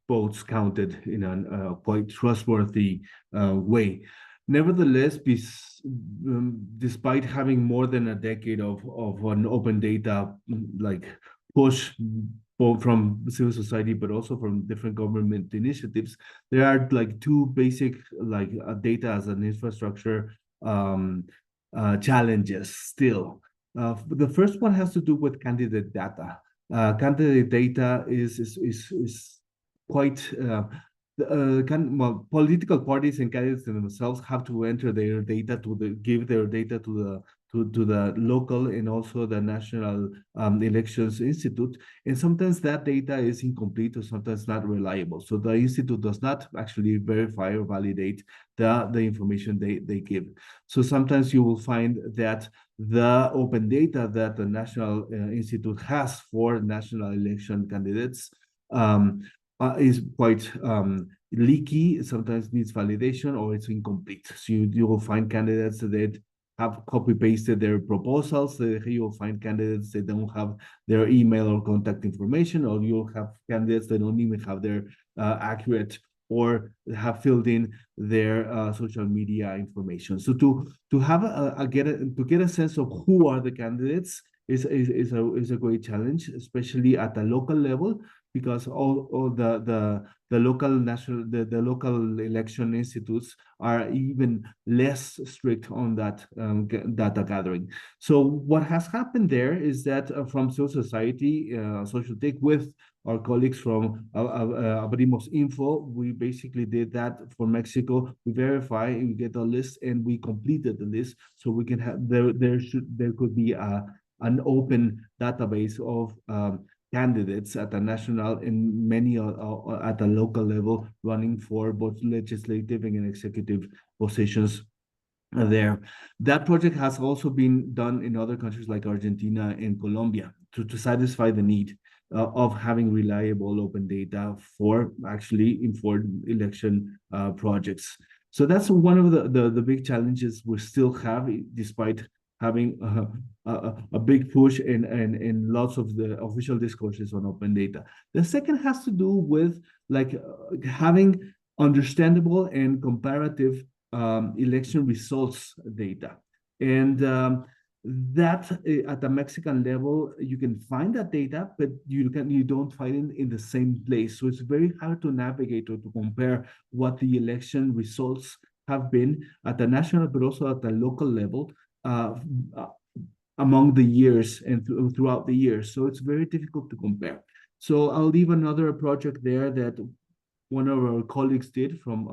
votes counted in a quite trustworthy way. Nevertheless, despite having more than a decade of an open data push both from civil society but also from different government initiatives, there are two basic data as an infrastructure challenges still. The first one has to do with candidate data. Candidate data is quite political parties and candidates themselves have to enter their data give their data to the local and also the National Elections Institute. And sometimes that data is incomplete or sometimes not reliable. So the institute does not actually verify or validate the information they give. So sometimes you will find that the open data that the National Institute has for national election candidates is quite leaky, sometimes needs validation, or it's incomplete. So you will find candidates that have copy-pasted their proposals. You will find candidates that don't have their email or contact information, or you'll have candidates that don't even have their accurate or have filled in their social media information. So to have to get a sense of who are the candidates is a great challenge, especially at the local level, because all the local election institutes are even less strict on that data gathering. So what has happened there is that from civil society, SocialTIC, with our colleagues from Abrimos Info, we basically did that for Mexico. We verify and we get a list, and we completed the list, so we can have there could be an open database of candidates at the national and many at the local level running for both legislative and executive positions there. That project has also been done in other countries like Argentina and Colombia to satisfy the need of having reliable open data for actually informed election projects. So that's one of the big challenges we still have, despite having a big push in lots of the official discourses on open data. The second has to do with having understandable and comparative election results data. And that at the Mexican level, you can find that data, but you don't find it in the same place. So it's very hard to navigate or to compare what the election results have been at the national, but also at the local level among the years and throughout the years. So it's very difficult to compare. So I'll leave another project there that one of our colleagues did from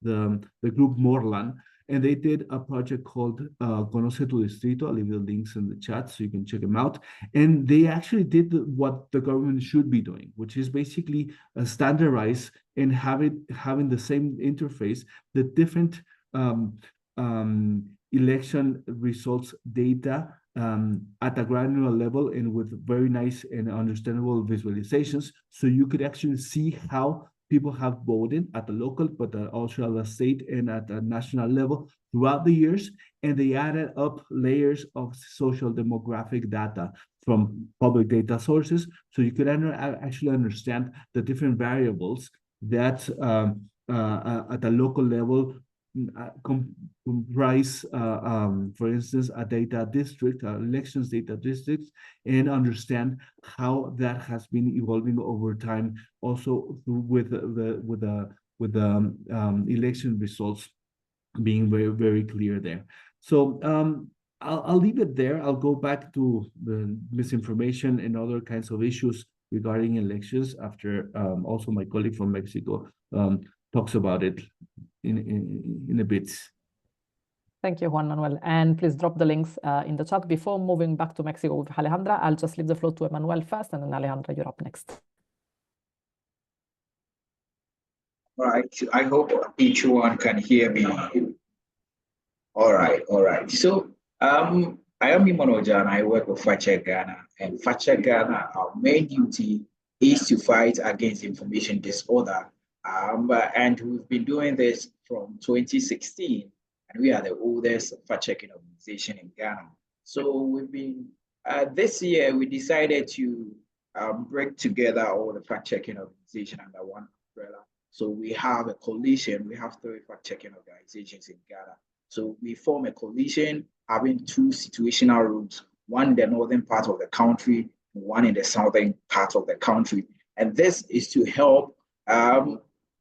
the group Morlan, and they did a project called Conoce tu Distrito. I'll leave the links in the chat so you can check them out. And they actually did what the government should be doing, which is basically standardize and having the same interface, the different election results data at a granular level and with very nice and understandable visualizations, so you could actually see how people have voted at the local, but also at the state and at the national level throughout the years. And they added up layers of social demographic data from public data sources, so you could actually understand the different variables that at the local level comprise, for instance, a data district, elections data districts, and understand how that has been evolving over time, also with the election results being very, very clear there. So I'll leave it there. I'll go back to the misinformation and other kinds of issues regarding elections after also my colleague from Mexico talks about it in a bit. Thank you, Juan Manuel. And please drop the links in the chat. Before moving back to Mexico with Alejandra, I'll just leave the floor to Emmanuel first, and then Alejandra, you're up next. All right, I hope each one can hear me. All right. So I am Emmanuel and I work with FACHEC Ghana, and fact-check Ghana, our main duty is to fight against information disorder. And we've been doing this from 2016, and we are the oldest fact-checking organization in Ghana. So we've been, this year, we decided to bring together all the fact-checking organizations under one umbrella. So we have a coalition, we have 3 fact-checking organizations in Ghana. So we form a coalition having 2 situational rooms, one in the northern part of the country, one in the southern part of the country. And this is to help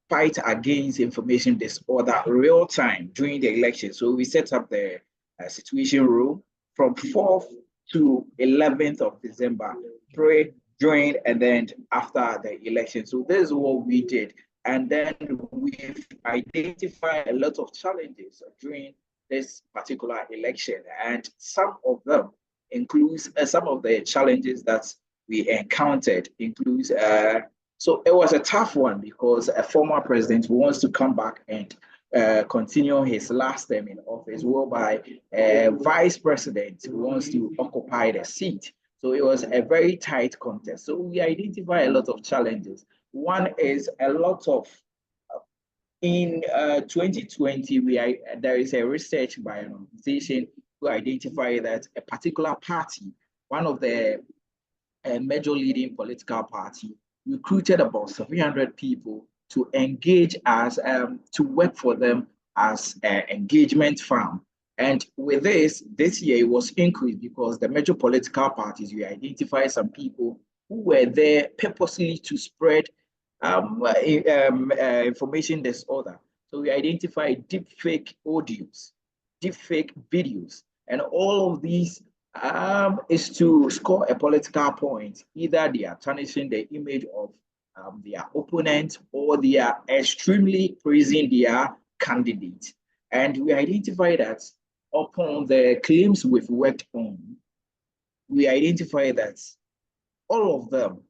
fight against information disorder real time during the election. So we set up the situation room from 4th to 11th of December, pre, during, and then after the election. So this is what we did. And then we've identified a lot of challenges during this particular election. And some of them includes some of the challenges that we encountered includes, so it was a tough one because a former president who wants to come back and continue his last term in office, whereby a vice president who wants to occupy the seat. So it was a very tight contest. So we identify a lot of challenges. One is a lot of, in 2020, there is a research by an organization who identify that a particular party, one of the major leading political party, recruited about 700 people to engage as, to work for them as an engagement firm. And with this year, it was increased because the major political parties, we identified some people who were there purposely to spread information disorder. So we identified deep fake audios, deep fake videos, and all of these is to score a political point. Either they are tarnishing the image of their opponent or they are extremely praising their candidate. And we identify that upon the claims we've worked on, we identify that all of them,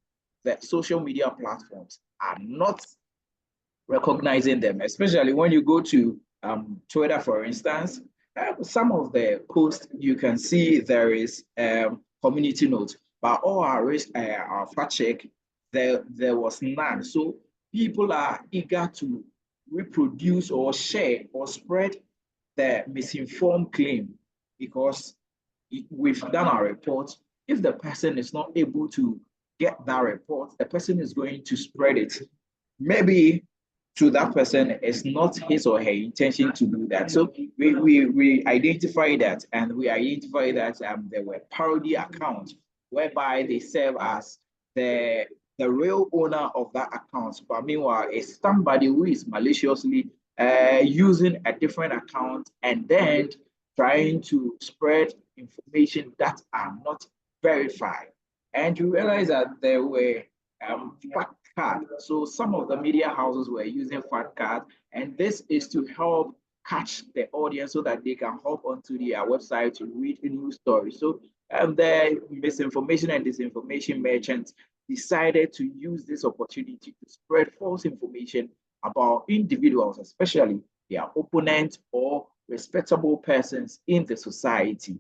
the social media platforms, are not recognizing them, especially when you go to Twitter, for instance. Some of the posts you can see there is community notes, but all our fact check, there was none. So people are eager to reproduce or share or spread the misinformed claim because we've done our report. If the person is not able to get that report, the person is going to spread it. Maybe to that person, it's not his or her intention to do that. So we identify that, and we identify that there were parody accounts whereby they serve as the real owner of that account, but meanwhile, it's somebody who is maliciously using a different account and then trying to spread information that are not verified. And you realize that there were fact cards. So some of the media houses were using fact cards, and this is to help catch the audience so that they can hop onto their website to read a news story. So the misinformation and disinformation merchants decided to use this opportunity to spread false information about individuals, especially their opponents or respectable persons in the society.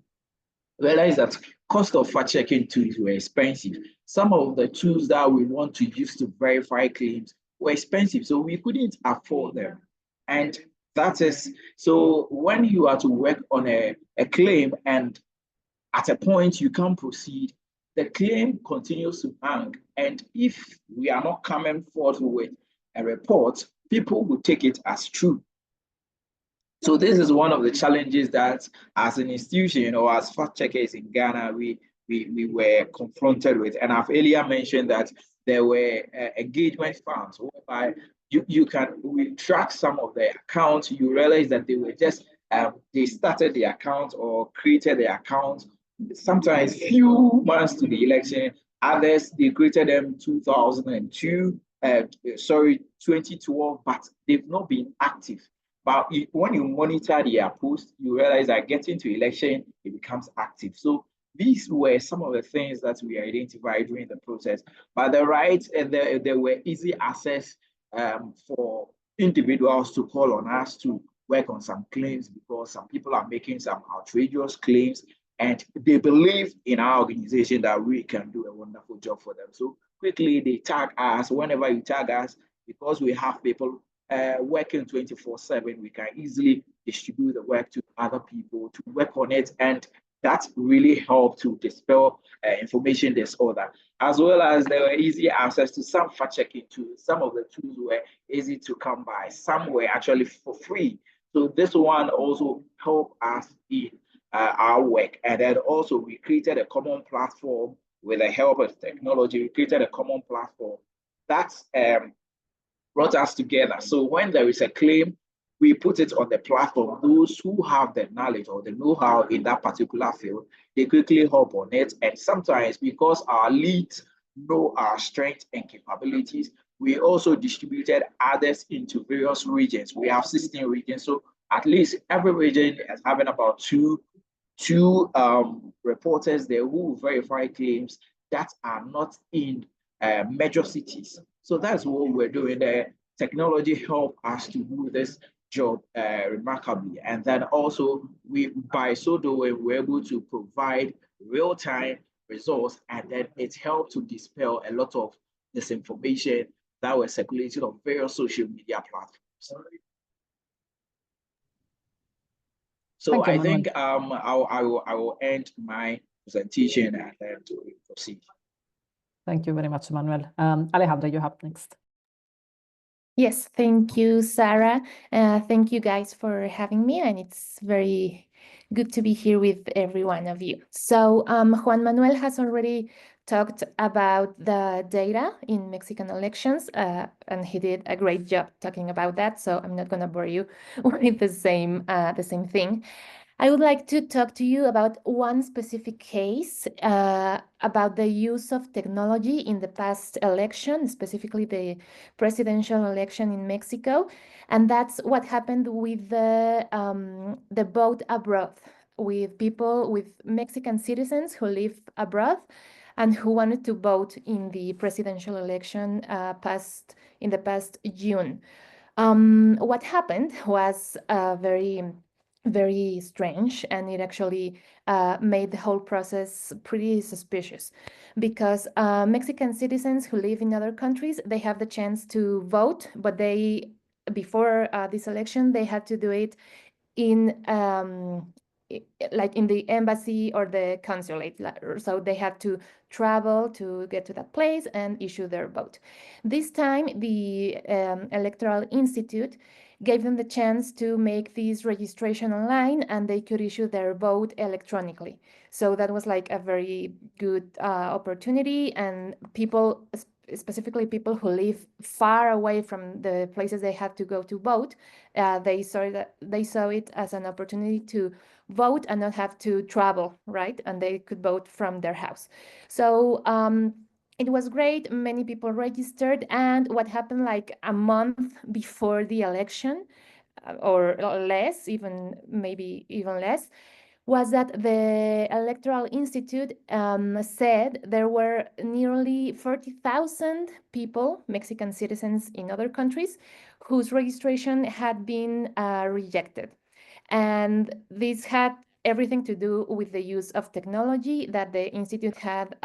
Realize that cost of fact-checking tools were expensive. Some of the tools that we want to use to verify claims were expensive, so we couldn't afford them. And that is, so when you are to work on a claim and at a point you can't proceed, the claim continues to hang. And if we are not coming forth with a report, people will take it as true. So this is one of the challenges that as an institution or as fact checkers in Ghana, we were confronted with. And I've earlier mentioned that there were engagement firms whereby we track some of the accounts. You realize that they were just, they started the account or created the account sometimes few months to the election. Others, they created them 2012, but they've not been active. But when you monitor their posts, you realize that getting to election, it becomes active. So these were some of the things that we identified during the process. But the rights, there were easy access for individuals to call on us to work on some claims because some people are making some outrageous claims. and they believe in our organization that we can do a wonderful job for them. So quickly they tag us. Whenever you tag us, because we have people working 24/7, we can easily distribute the work to other people to work on it, and that really helped to dispel information disorder, as well as there were easy access to some fact-checking tools. Some of the tools were easy to come by. Some were actually for free. So this one also helped us in our work. And then also we created a common platform with the help of technology. We created a common platform that brought us together. So when there is a claim, we put it on the platform. Those who have the knowledge or the know-how in that particular field, they quickly hop on it. And sometimes because our leads know our strengths and capabilities, we also distributed others into various regions. We have 16 regions. So at least every region is having about two reporters there who verify claims that are not in major cities. So that's what we're doing there. Technology helped us to do this job remarkably. And then also by so doing, we're able to provide real-time results, and then it helped to dispel a lot of disinformation that was circulated on various social media platforms. So I think I will end my presentation and then to proceed. Thank you very much, Manuel. Alejandra, you have next. Yes, thank you, Sarah. Thank you guys for having me, and it's very good to be here with every one of you. So Juan Manuel has already talked about the data in Mexican elections, and he did a great job talking about that. So I'm not going to bore you with the same thing. I would like to talk to you about one specific case about the use of technology in the past election, specifically the presidential election in Mexico. And that's what happened with the vote abroad, with people, with Mexican citizens who live abroad and who wanted to vote in the presidential election in the past June. What happened was very strange, and it actually made the whole process pretty suspicious, because Mexican citizens who live in other countries, they have the chance to vote, but before this election, they had to do it in like in the embassy or the consulate. So they had to travel to get to that place and issue their vote. This time, the Electoral Institute gave them the chance to make this registration online, and they could issue their vote electronically. So that was like a very good opportunity, and people, specifically people who live far away from the places they had to go to vote, they saw it as an opportunity to vote and not have to travel, right? And they could vote from their house. So it was great. Many people registered, and what happened like a month before the election, or less, maybe even less, was that the Electoral Institute said there were nearly 40,000 people, Mexican citizens in other countries, whose registration had been rejected. And this had everything to do with the use of technology that the Institute had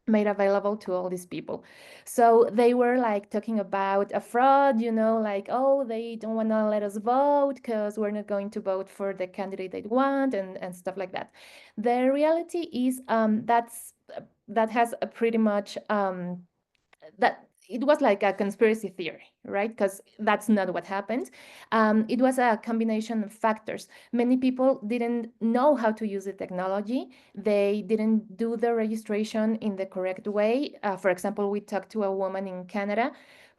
made available to all these people. So they were like talking about a fraud, like, oh, they don't want to let us vote because we're not going to vote for the candidate they want, and stuff like that. The reality is that has a pretty much that it was like a conspiracy theory, right? Because that's not what happened. It was a combination of factors. Many people didn't know how to use the technology. They didn't do the registration in the correct way. For example, we talked to a woman in Canada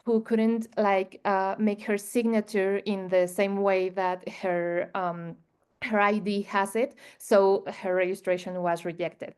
who couldn't make her signature in the same way that her ID has it, so her registration was rejected.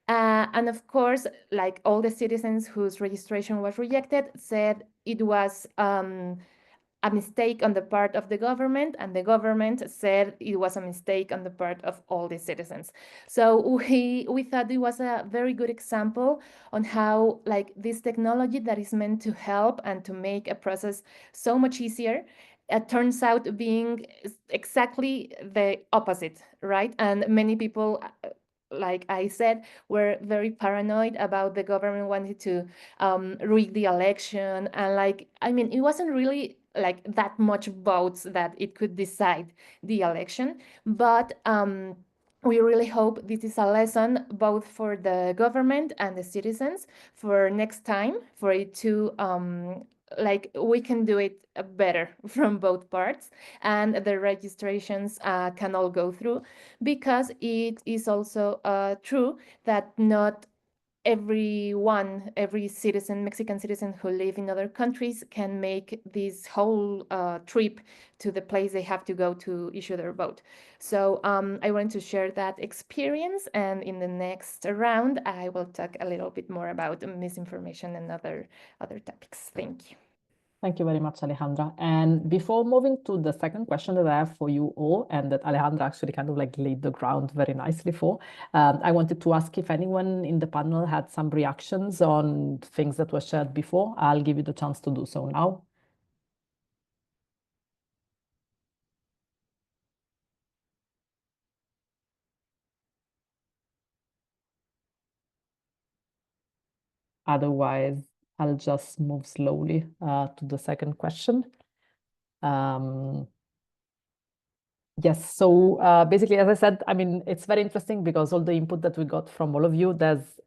And of course, like all the citizens whose registration was rejected said it was a mistake on the part of the government, and the government said it was a mistake on the part of all the citizens. So we thought it was a very good example on how like this technology that is meant to help and to make a process so much easier, it turns out being exactly the opposite, right? And many people like I said, were very paranoid about the government wanting to rig the election. And like, I mean, it wasn't really like that much votes that it could decide the election. But we really hope this is a lesson both for the government and the citizens for next time, for it to like we can do it better from both parts, and the registrations can all go through, because it is also true that not every citizen, Mexican citizen who live in other countries, can make this whole trip to the place they have to go to issue their vote. So I wanted to share that experience, and in the next round, I will talk a little bit more about misinformation and other topics. Thank you. Thank you very much, Alejandra. And before moving to the second question that I have for you all, and that Alejandra actually kind of like laid the ground very nicely for, I wanted to ask if anyone in the panel had some reactions on things that were shared before. I'll give you the chance to do so now. Otherwise, I'll just move slowly to the second question. Yes, so basically, as I said, I mean, it's very interesting because all the input that we got from all of you, there's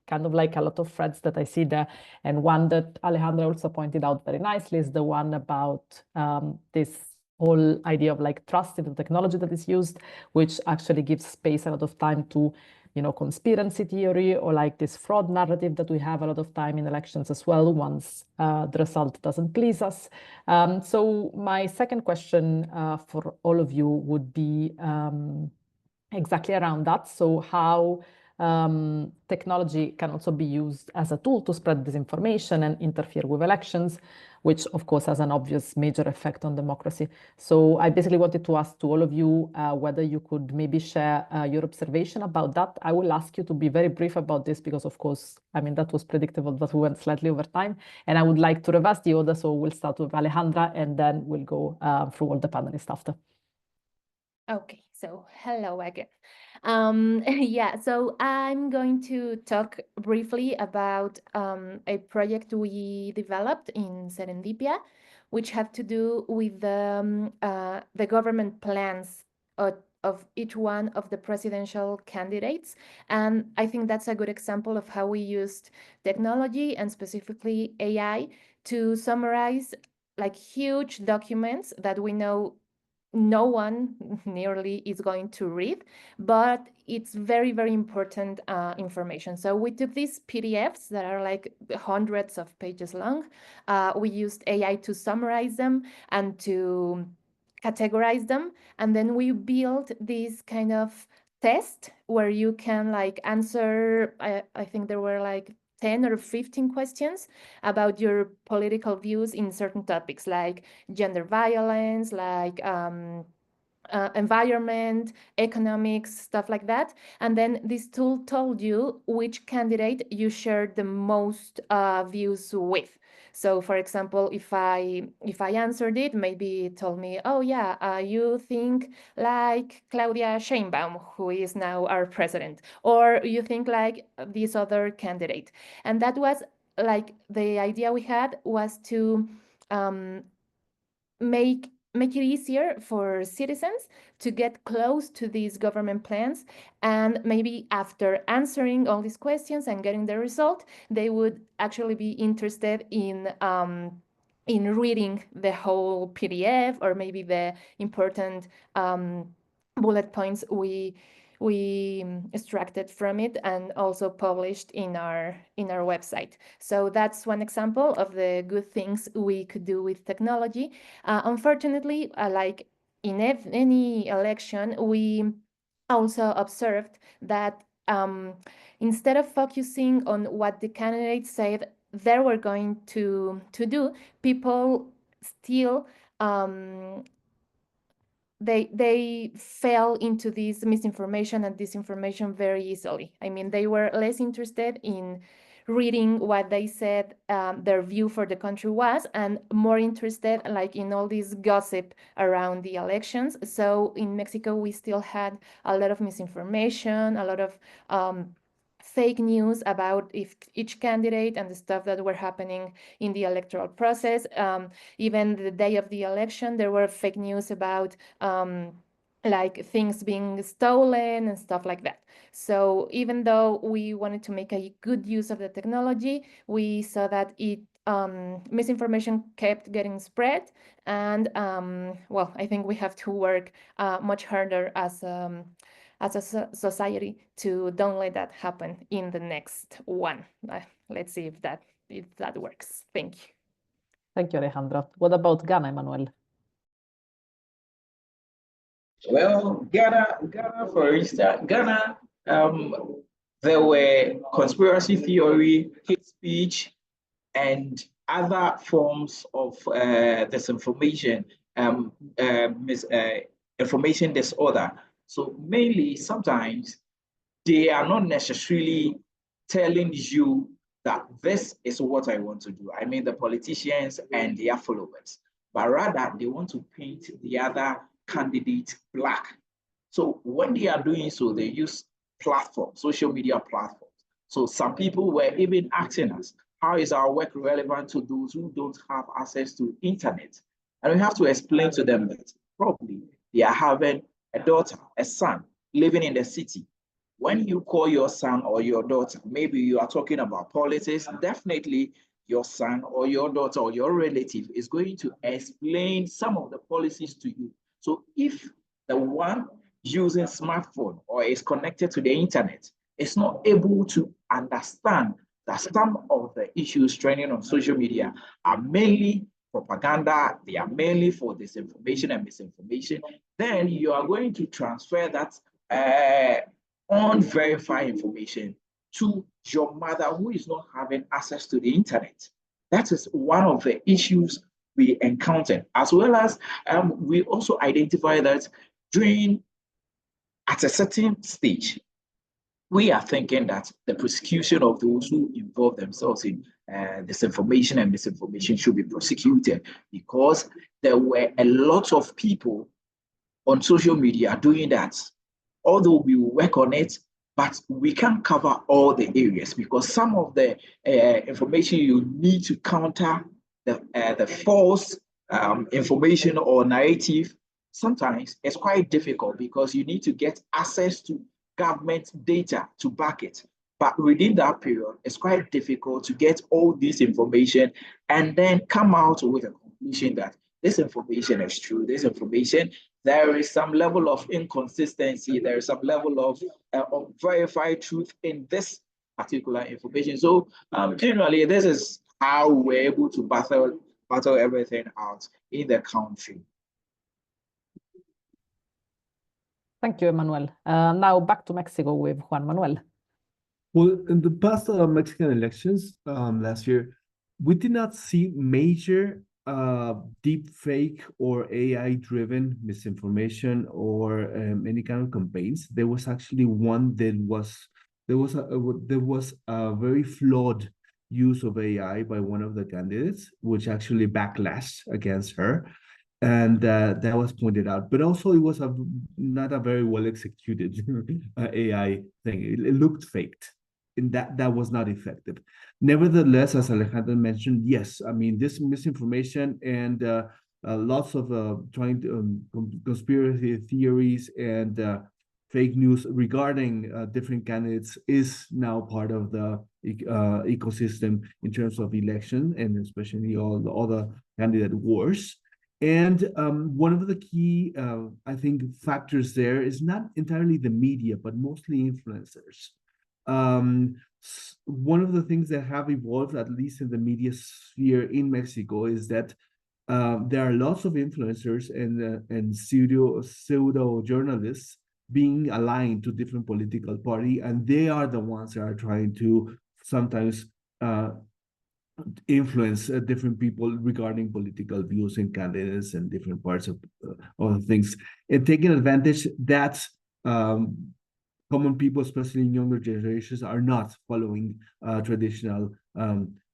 kind of like a lot of threads that I see there. And one that Alejandra also pointed out very nicely is the one about this whole idea of like trust in the technology that is used, which actually gives space a lot of time to, you know, conspiracy theory or like this fraud narrative that we have a lot of time in elections as well, once the result doesn't please us. So my second question for all of you would be exactly around that. So how technology can also be used as a tool to spread disinformation and interfere with elections, which of course has an obvious major effect on democracy. So I basically wanted to ask to all of you whether you could maybe share your observation about that. I will ask you to be very brief about this because of course, I mean, that was predictable that we went slightly over time. And I would like to reverse the order. So we'll start with Alejandra and then we'll go through all the panelists after. Okay, so hello again. Yeah, so I'm going to talk briefly about a project we developed in Serendipia, which had to do with the government plans of each one of the presidential candidates. And I think that's a good example of how we used technology and specifically AI to summarize like huge documents that we know no one nearly is going to read, but it's very, very important information. So we took these PDFs that are like hundreds of pages long. We used AI to summarize them and to categorize them. And then we built this kind of test where you can like answer, I think there were like 10 or 15 questions about your political views in certain topics like gender violence, like environment, economics, stuff like that. And then this tool told you which candidate you shared the most views with. So for example, if I answered it, maybe it told me, oh yeah, you think like Claudia Sheinbaum, who is now our president, or you think like this other candidate. And that was like the idea we had was to make it easier for citizens to get close to these government plans, and maybe after answering all these questions and getting the result, they would actually be interested in reading the whole PDF or maybe the important bullet points we extracted from it and also published in our website. So that's one example of the good things we could do with technology. Unfortunately, like in any election, we also observed that instead of focusing on what the candidates said they were going to do, people still they fell into this misinformation and disinformation very easily. I mean, they were less interested in reading what they said their view for the country was, and more interested like in all this gossip around the elections. So in Mexico, we still had a lot of misinformation, a lot of fake news about each candidate and the stuff that were happening in the electoral process. Even the day of the election, there were fake news about like things being stolen and stuff like that. So even though we wanted to make a good use of the technology, we saw that misinformation kept getting spread. And well, I think we have to work much harder as a society to don't let that happen in the next one. Let's see if that works. Thank you. Thank you, Alejandra. What about Ghana, Emmanuel? Well, Ghana, for instance, there were conspiracy theory, hate speech, and other forms of disinformation, information disorder. So mainly, sometimes they are not necessarily telling you that this is what I want to do. I mean, the politicians and their followers, but rather they want to paint the other candidate black. So when they are doing so, they use platforms, social media platforms. So some people were even asking us, how is our work relevant to those who don't have access to internet? And we have to explain to them that probably they are having a daughter, a son, living in the city. When you call your son or your daughter, maybe you are talking about politics, definitely your son or your daughter or your relative is going to explain some of the policies to you. So if the one using smartphone or is connected to the internet is not able to understand that some of the issues trending on social media are mainly propaganda, they are mainly for disinformation and misinformation, then you are going to transfer that unverified information to your mother who is not having access to the internet. That is one of the issues we encountered, as well as we also identify that at a certain stage, we are thinking that the prosecution of those who involve themselves in disinformation and misinformation should be prosecuted, because there were a lot of people on social media doing that. Although we will work on it, but we can't cover all the areas, because some of the information you need to counter the false information or narrative, sometimes it's quite difficult because you need to get access to government data to back it. But within that period, it's quite difficult to get all this information and then come out with a conclusion that this information is true, this information, there is some level of inconsistency, there is some level of verified truth in this particular information. So generally, this is how we're able to battle everything out in the country. Thank you, Emmanuel. Now back to Mexico with Juan Manuel. Well, in the past Mexican elections last year, we did not see major deep fake or AI-driven misinformation or any kind of campaigns. There was actually one that there was a very flawed use of AI by one of the candidates, which actually backlashed against her. And that was pointed out, but also it was not a very well executed AI thing. It looked faked, and that was not effective. Nevertheless, as Alejandra mentioned, yes, I mean, this misinformation and lots of conspiracy theories and fake news regarding different candidates is now part of the ecosystem in terms of election, and especially all the other candidate wars. And one of the key, I think, factors there is not entirely the media, but mostly influencers. One of the things that have evolved, at least in the media sphere in Mexico, is that there are lots of influencers and pseudo journalists being aligned to different political parties, and they are the ones that are trying to sometimes influence different people regarding political views and candidates and different parts of other things, and taking advantage that common people, especially in younger generations, are not following traditional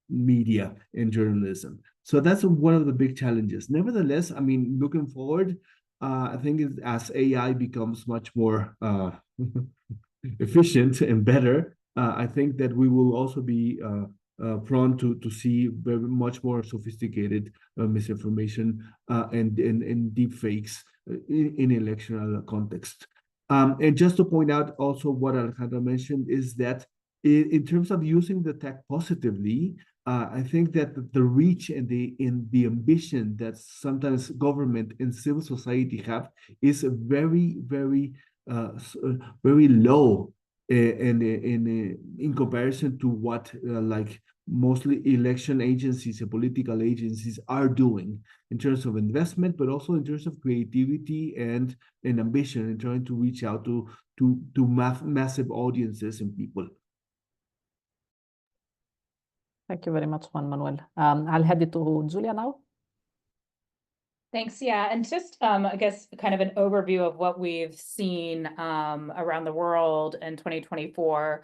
media and journalism. So that's one of the big challenges. Nevertheless, I mean, looking forward, I think as AI becomes much more efficient and better, I think that we will also be prone to see very much more sophisticated misinformation and deep fakes in electoral context. And just to point out also what Alejandra mentioned is that in terms of using the tech positively, I think that the reach and the ambition that sometimes government and civil society have is very, very, very low in comparison to what like mostly election agencies and political agencies are doing in terms of investment, but also in terms of creativity and ambition in trying to reach out to massive audiences and people. Thank you very much, Juan Manuel. I'll hand it to Julia now. Thanks. Yeah, and just I guess kind of an overview of what we've seen around the world in 2024.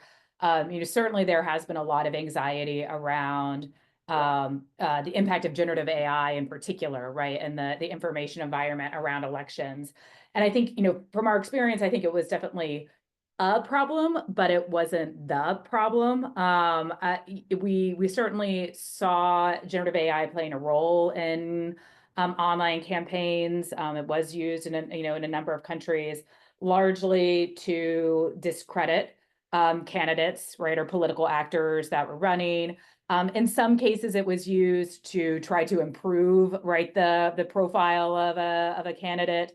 Certainly there has been a lot of anxiety around the impact of generative AI in particular, right, and the information environment around elections. And I think, from our experience, I think it was definitely a problem, but it wasn't the problem. We certainly saw generative AI playing a role in online campaigns. It was used in a number of countries, largely to discredit candidates, right, or political actors that were running. In some cases, it was used to try to improve, right, the profile of a candidate.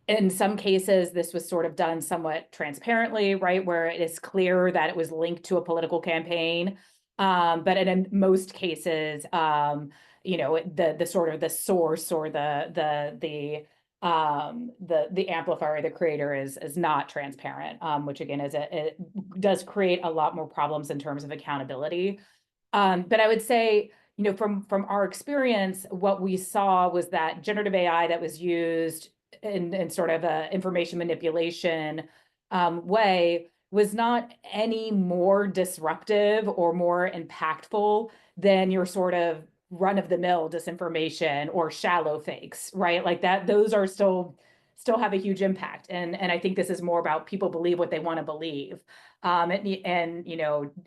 In some cases, this was sort of done somewhat transparently, right, where it is clear that it was linked to a political campaign. But in most cases, the sort of the source or the amplifier, the creator is not transparent, which again it does create a lot more problems in terms of accountability. But I would say, from our experience, what we saw was that generative AI that was used in sort of a information manipulation way was not any more disruptive or more impactful than your sort of run-of-the-mill disinformation or shallow fakes, right? Like that, those are still have a huge impact. And I think this is more about people believe what they want to believe. And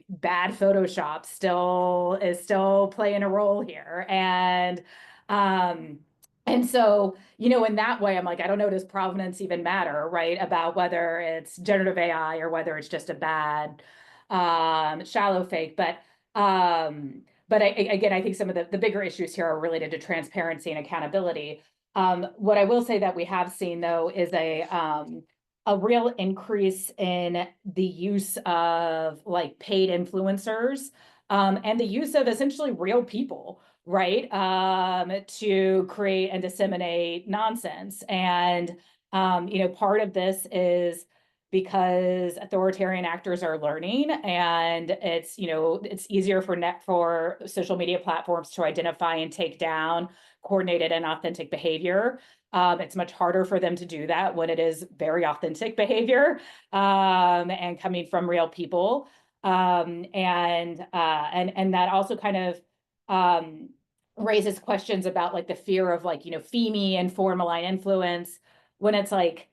bad Photoshop is still playing a role here. And so, in that way, I'm like, I don't know, does provenance even matter, right? About whether it's generative AI or whether it's just a bad shallow fake. But again, I think some of the bigger issues here are related to transparency and accountability. What I will say that we have seen, though, is a real increase in the use of like paid influencers and the use of essentially real people, right, to create and disseminate nonsense. And part of this is because authoritarian actors are learning, and it's easier for social media platforms to identify and take down coordinated and authentic behavior. It's much harder for them to do that when it is very authentic behavior and coming from real people. And that also kind of raises questions about like the fear of like, FEME and foreign malign influence, when it's like,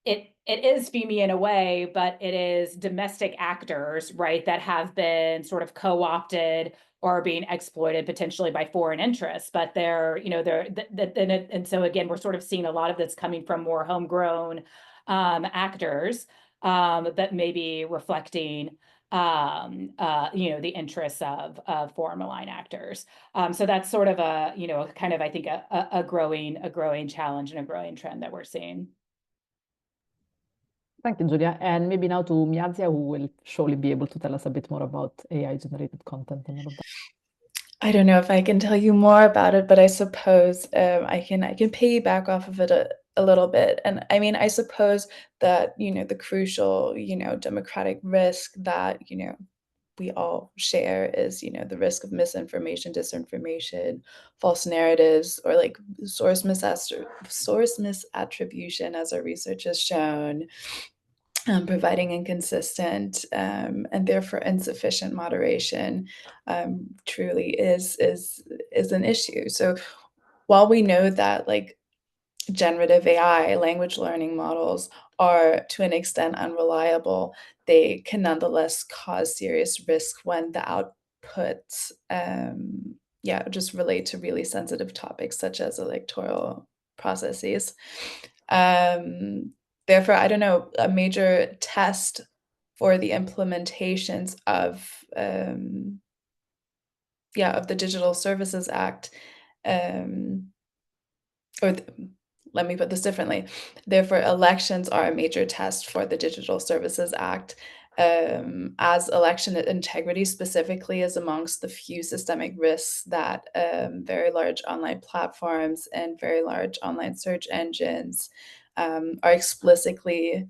it is FEME in a way, but it is domestic actors, right, that have been sort of co-opted or being exploited potentially by foreign interests. But and so again, we're sort of seeing a lot of this coming from more homegrown actors that may be reflecting the interests of foreign malign actors. So that's sort of a kind of, I think, a growing challenge and a growing trend that we're seeing. Thank you, Julia. And maybe now to Miazia, who will surely be able to tell us a bit more about AI-generated content and all of that. I don't know if I can tell you more about it, but I suppose I can piggyback off of it a little bit. And I mean, I suppose that, the crucial, democratic risk that, we all share is, the risk of misinformation, disinformation, false narratives, or like source misattribution, as our research has shown, providing inconsistent and therefore insufficient moderation truly is an issue. So while we know that like generative AI, language learning models are to an extent unreliable, they can nonetheless cause serious risk when the outputs just relate to really sensitive topics such as electoral processes. Therefore, I don't know, a major test for the implementations of the Digital Services Act, let me put this differently. Therefore, elections are a major test for the Digital Services Act, as election integrity specifically is amongst the few systemic risks that very large online platforms and very large online search engines are explicitly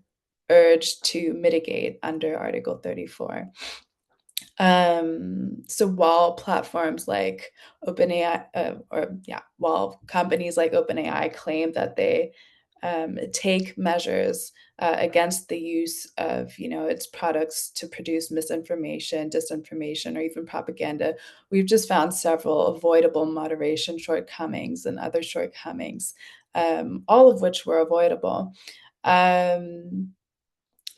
urged to mitigate under Article 34. So while platforms like OpenAI, while companies like OpenAI claim that they take measures against the use of, its products to produce misinformation, disinformation, or even propaganda, we've just found several avoidable moderation shortcomings and other shortcomings, all of which were avoidable.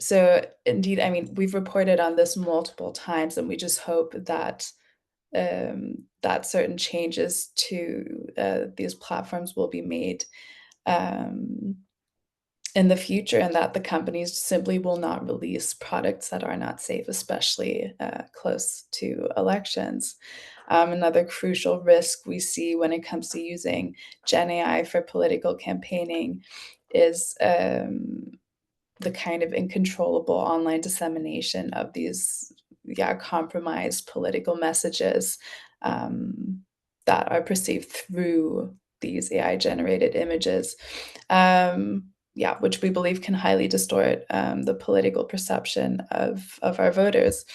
So indeed, I mean, we've reported on this multiple times, and we just hope that that certain changes to these platforms will be made in the future, and that the companies simply will not release products that are not safe, especially close to elections. Another crucial risk we see when it comes to using Gen AI for political campaigning is the kind of uncontrollable online dissemination of these compromised political messages that are perceived through these AI-generated images, which we believe can highly distort the political perception of our voters.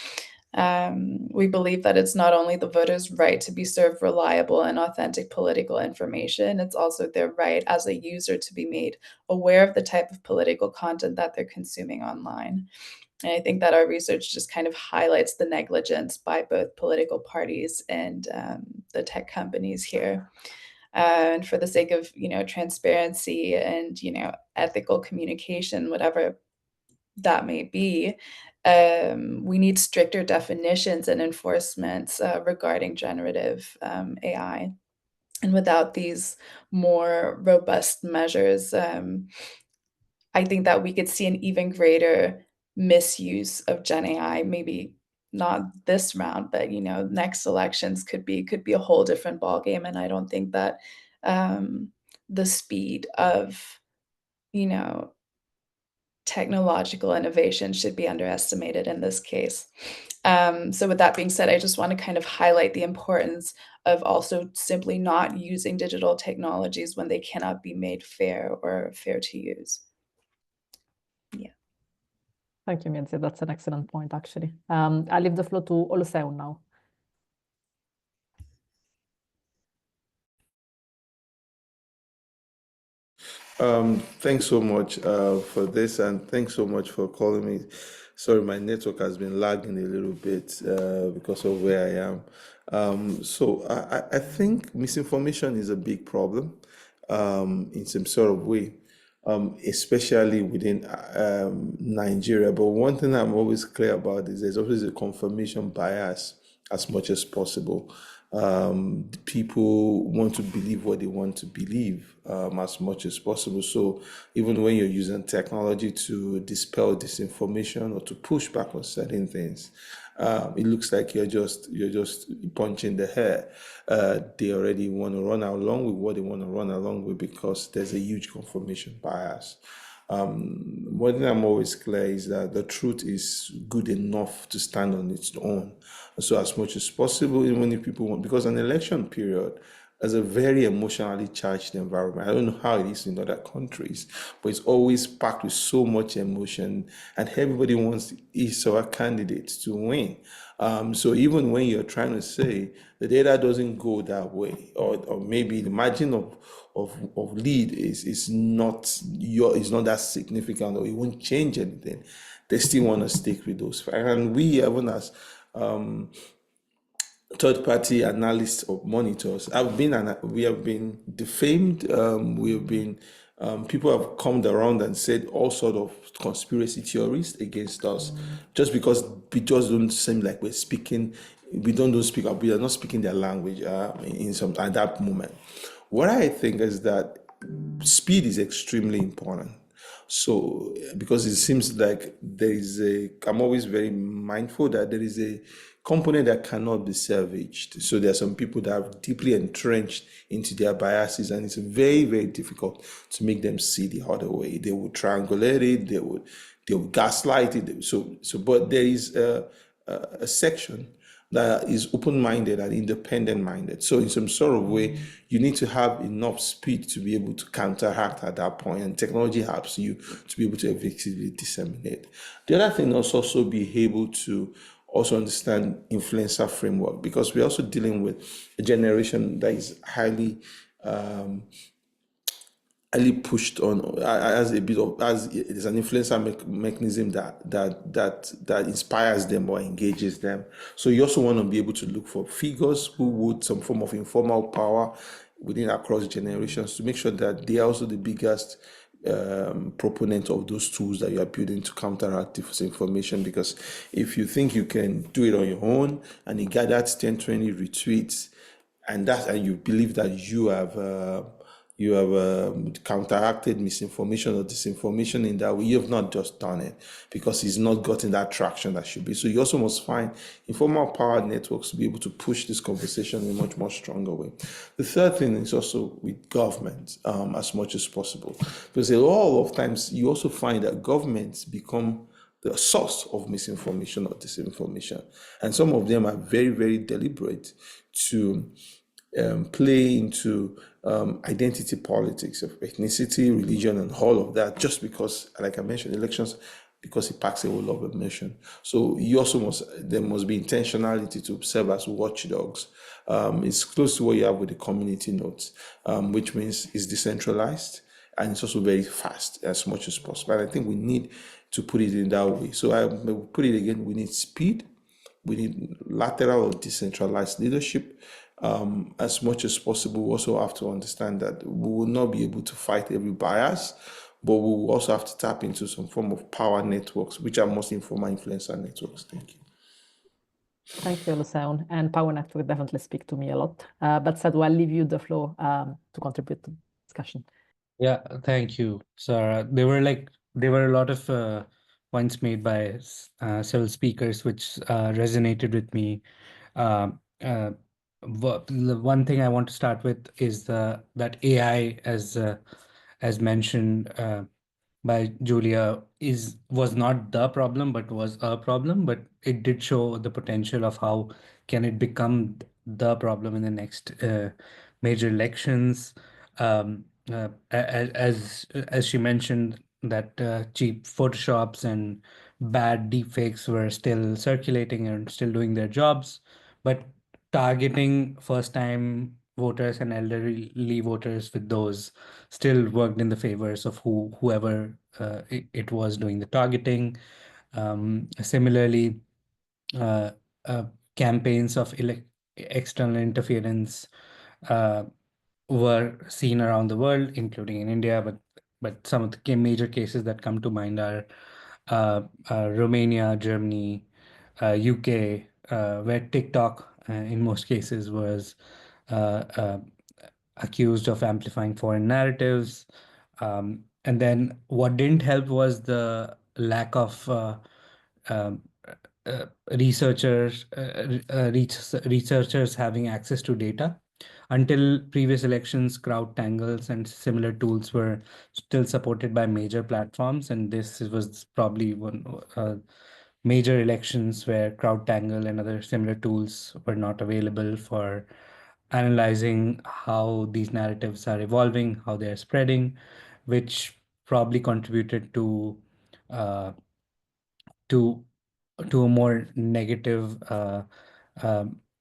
We believe that it's not only the voters' right to be served reliable and authentic political information, it's also their right as a user to be made aware of the type of political content that they're consuming online. And I think that our research just kind of highlights the negligence by both political parties and the tech companies here. And for the sake of, transparency and, ethical communication, whatever that may be, we need stricter definitions and enforcements regarding generative AI. And without these more robust measures, I think that we could see an even greater misuse of Gen AI, maybe not this round, but next elections could be a whole different ballgame. And I don't think that the speed of technological innovation should be underestimated in this case. So with that being said, I just want to kind of highlight the importance of also simply not using digital technologies when they cannot be made fair or fair to use. Yeah. Thank you, Miazia. That's an excellent point, actually. I leave the floor to Oluseun now. Thanks so much for this, and thanks so much for calling me. Sorry, my network has been lagging a little bit because of where I am. So I think misinformation is a big problem in some sort of way, especially within Nigeria. But one thing I'm always clear about is there's always a confirmation bias as much as possible. People want to believe what they want to believe as much as possible. So even when you're using technology to dispel disinformation or to push back on certain things, it looks like you're just punching the air. They already want to run along with what they want to run along with because there's a huge confirmation bias. One thing I'm always clear is that the truth is good enough to stand on its own. So as much as possible, even if people want, because an election period as a very emotionally charged environment. I don't know how it is in other countries, but it's always packed with so much emotion, and everybody wants his or her candidate to win. So even when you're trying to say the data doesn't go that way, or maybe the margin of lead is not that significant, or it won't change anything, they still want to stick with those facts. And we, even as third-party analysts or monitors, we have been defamed. People have come around and said all sort of conspiracy theories against us, just because we just don't seem like we're speaking. We don't speak up. We are not speaking their language at that moment. What I think is that speed is extremely important. So, because it seems like I'm always very mindful that there is a component that cannot be salvaged. So there are some people that are deeply entrenched into their biases, and it's very, very difficult to make them see the other way. They would triangulate it, they would gaslight it. But there is a section that is open-minded and independent-minded. So in some sort of way, you need to have enough speed to be able to counteract at that point, and technology helps you to be able to effectively disseminate. The other thing is also be able to also understand influencer framework, because we're also dealing with a generation that is highly pushed on as there's an influencer mechanism that inspires them or engages them. So you also want to be able to look for figures who would some form of informal power within across generations, to make sure that they are also the biggest proponent of those tools that you are building to counteract disinformation. Because if you think you can do it on your own and you gather 10, 20 retweets, and you believe that you have counteracted misinformation or disinformation in that way, you have not just done it, because it's not gotten that traction that should be. So you also must find informal power networks to be able to push this conversation in a much more stronger way. The third thing is also with government, as much as possible, because a lot of times you also find that governments become the source of misinformation or disinformation, and some of them are very, very deliberate to play into identity politics of ethnicity, religion, and all of that, just because, like I mentioned, elections, because it packs a whole lot of emotion. So there must be intentionality to serve as watchdogs. It's close to what you have with the community notes, which means it's decentralized, and it's also very fast as much as possible. And I think we need to put it in that way. So I will put it again, we need speed, we need lateral or decentralized leadership. As much as possible, we also have to understand that we will not be able to fight every bias, but we will also have to tap into some form of power networks, which are most informal influencer networks. Thank you. Thank you, Lucian. And power network definitely speak to me a lot. But Sadhu, I'll leave you the floor to contribute to the discussion. Yeah, thank you, Sarah. There were a lot of points made by several speakers which resonated with me. The one thing I want to start with is that AI, as mentioned by Julia, was not the problem, but was a problem. But it did show the potential of how can it become the problem in the next major elections. As she mentioned, that cheap photoshops and bad deepfakes were still circulating and still doing their jobs, but targeting first-time voters and elderly voters with those still worked in the favors of whoever it was doing the targeting. Similarly, campaigns of external interference were seen around the world, including in India, but some of the major cases that come to mind are Romania, Germany, UK, where TikTok in most cases was accused of amplifying foreign narratives. And then what didn't help was the lack of researchers having access to data. Until previous elections, crowd tangles and similar tools were still supported by major platforms, and this was probably one major elections where crowd tangle and other similar tools were not available for analyzing how these narratives are evolving, how they are spreading, which probably contributed to a more negative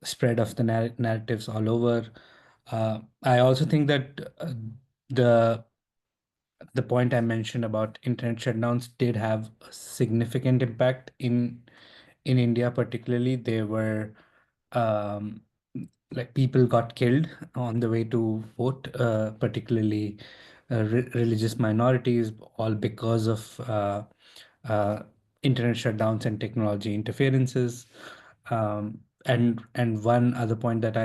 spread of the narratives all over. I also think that the point I mentioned about internet shutdowns did have a significant impact in India, particularly. They were like people got killed on the way to vote, particularly religious minorities, all because of internet shutdowns and technology interferences. And one other point that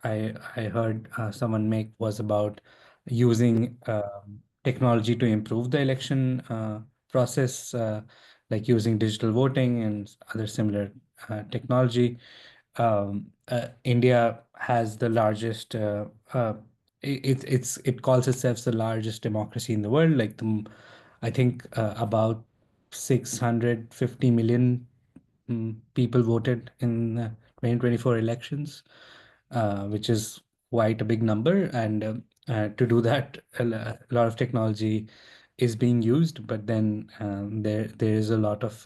I heard someone make was about using technology to improve the election process, like using digital voting and other similar technology. India has the largest. It calls itself the largest democracy in the world. Like I think about 650 million people voted in 2024 elections, which is quite a big number. And to do that, a lot of technology is being used, but then there is a lot of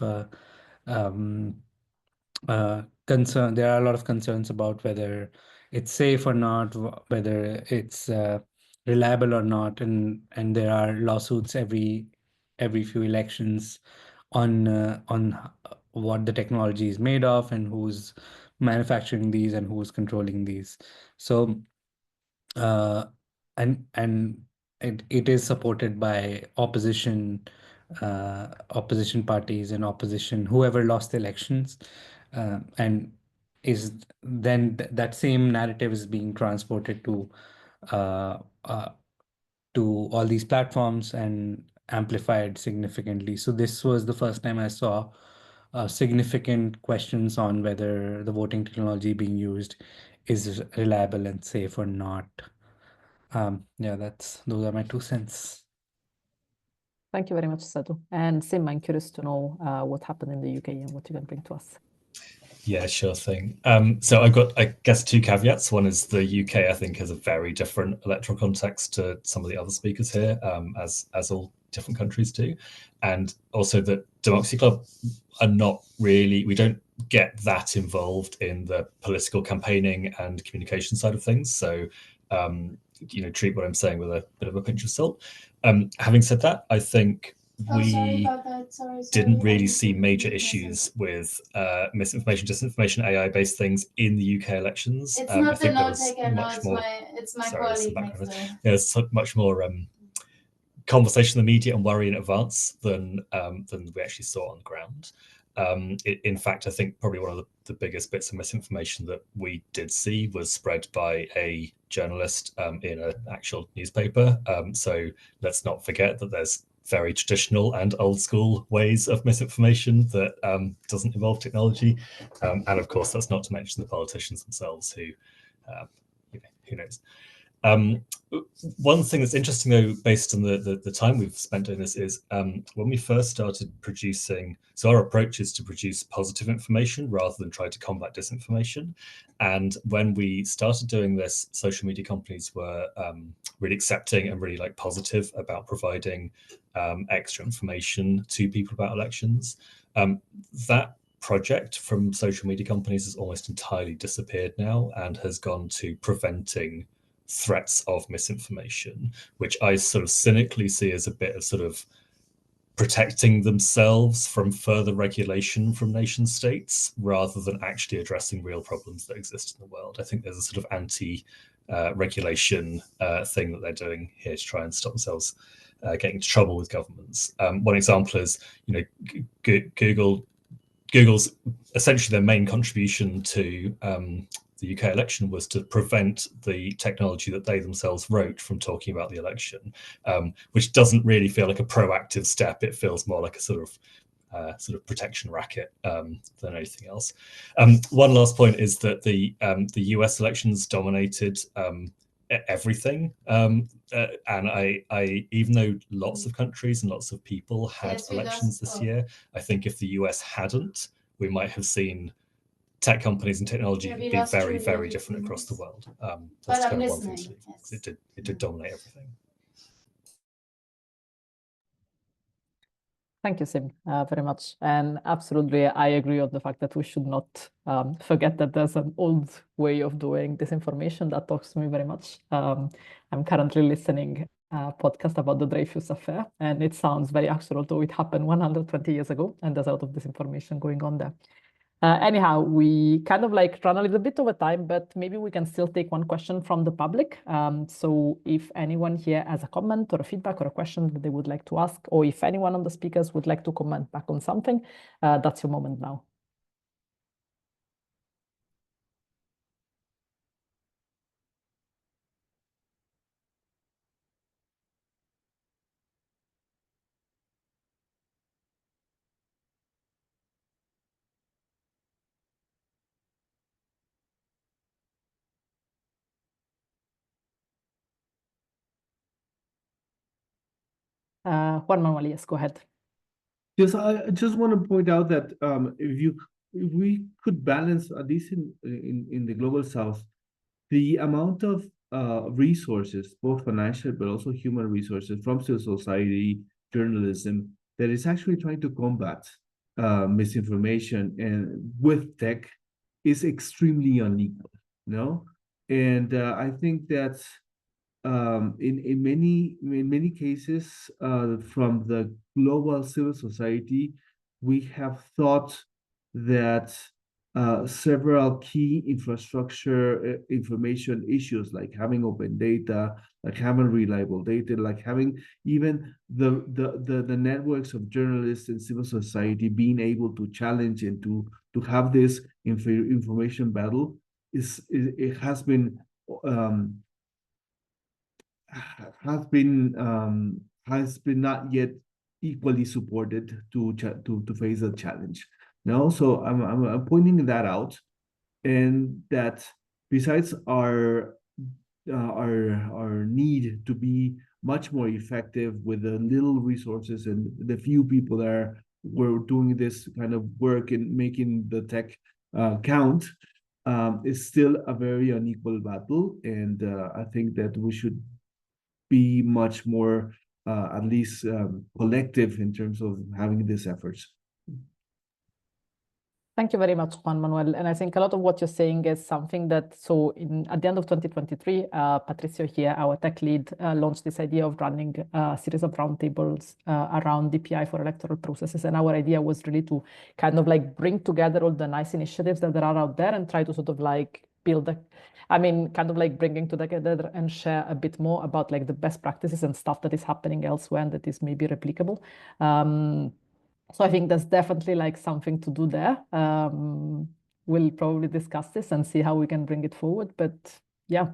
concern. There are a lot of concerns about whether it's safe or not, whether it's reliable or not, and there are lawsuits every few elections on what the technology is made of and who's manufacturing these and who's controlling these. So and it is supported by opposition parties and opposition, whoever lost the elections, and is then that same narrative is being transported to all these platforms and amplified significantly. So this was the first time I saw significant questions on whether the voting technology being used is reliable and safe or not. Yeah, those are my 2 cents. Thank you very much, Sadhu. And Sim, I'm curious to know what happened in the UK and what you can bring to us. Yeah, sure thing. So I've got, I guess, 2 caveats. One is the UK, I think, has a very different electoral context to some of the other speakers here, as all different countries do. And also that Democracy Club are not really, we don't get that involved in the political campaigning and communication side of things. So, treat what I'm saying with a bit of a pinch of salt. Having said that, I think we didn't really see major issues with misinformation, disinformation, AI-based things in the UK elections. It's I not the think there note was taker, no, much more. it's my Sorry, colleague next to me. There's much more conversation in the media and worry in advance than we actually saw on the ground. In fact, I think probably one of the biggest bits of misinformation that we did see was spread by a journalist in an actual newspaper. So let's not forget that there's very traditional and old school ways of misinformation that doesn't involve technology. And of course, that's not to mention the politicians themselves who knows. One thing that's interesting, though, based on the time we've spent doing this, is when we first started producing, so our approach is to produce positive information rather than try to combat disinformation. And when we started doing this, social media companies were really accepting and really positive about providing extra information to people about elections. That project from social media companies has almost entirely disappeared now and has gone to preventing threats of misinformation, which I sort of cynically see as a bit of sort of protecting themselves from further regulation from nation states rather than actually addressing real problems that exist in the world. I think there's a sort of anti-regulation thing that they're doing here to try and stop themselves getting into trouble with governments. One example is, Google's essentially their main contribution to the UK election was to prevent the technology that they themselves wrote from talking about the election, which doesn't really feel like a proactive step. It feels more like a sort of protection racket than anything else. One last point is that the US elections dominated everything, and I even though lots of countries and lots of people had elections this year, I think if the US hadn't, we might have seen tech companies and technology Yeah, be we lost very, Julia very in different 15 across the minutes. world. But That's I'm kind of one thing listening. to, 'cause Yes. it did dominate everything. Thank you, Sim, very much. And absolutely, I agree on the fact that we should not forget that there's an old way of doing disinformation that talks to me very much. I'm currently listening a podcast about the Dreyfus affair, and it sounds very actual, although it happened 120 years ago, and there's a lot of disinformation going on there. Anyhow, we kind of like run a little bit over time, but maybe we can still take one question from the public. So if anyone here has a comment or a feedback or a question that they would like to ask, or if anyone on the speakers would like to comment back on something, that's your moment now. Juan Manuel, yes, go ahead. Yes, I just want to point out that if we could balance, at least in the global south, the amount of resources, both financial but also human resources from civil society, journalism, that is actually trying to combat misinformation and with tech is extremely unequal, no? And I think that in many cases from the global civil society, we have thought that several key infrastructure information issues, like having open data, like having reliable data, like having even the networks of journalists and civil society being able to challenge and to have this information battle it has been not yet equally supported to face the challenge. No, so I'm pointing that out, and that besides our need to be much more effective with the little resources and the few people that were doing this kind of work and making the tech count, is still a very unequal battle, and I think that we should be much more at least collective in terms of having these efforts. Thank you very much, Juan Manuel. And I think a lot of what you're saying is something that, so at the end of 2023, Patricio here, our tech lead, launched this idea of running a series of roundtables around DPI for electoral processes. And our idea was really to kind of like bring together all the nice initiatives that there are out there and try to sort of like build kind of like bringing together and share a bit more about like the best practices and stuff that is happening elsewhere and that is maybe replicable. So I think there's definitely like something to do there. We'll probably discuss this and see how we can bring it forward, but yeah.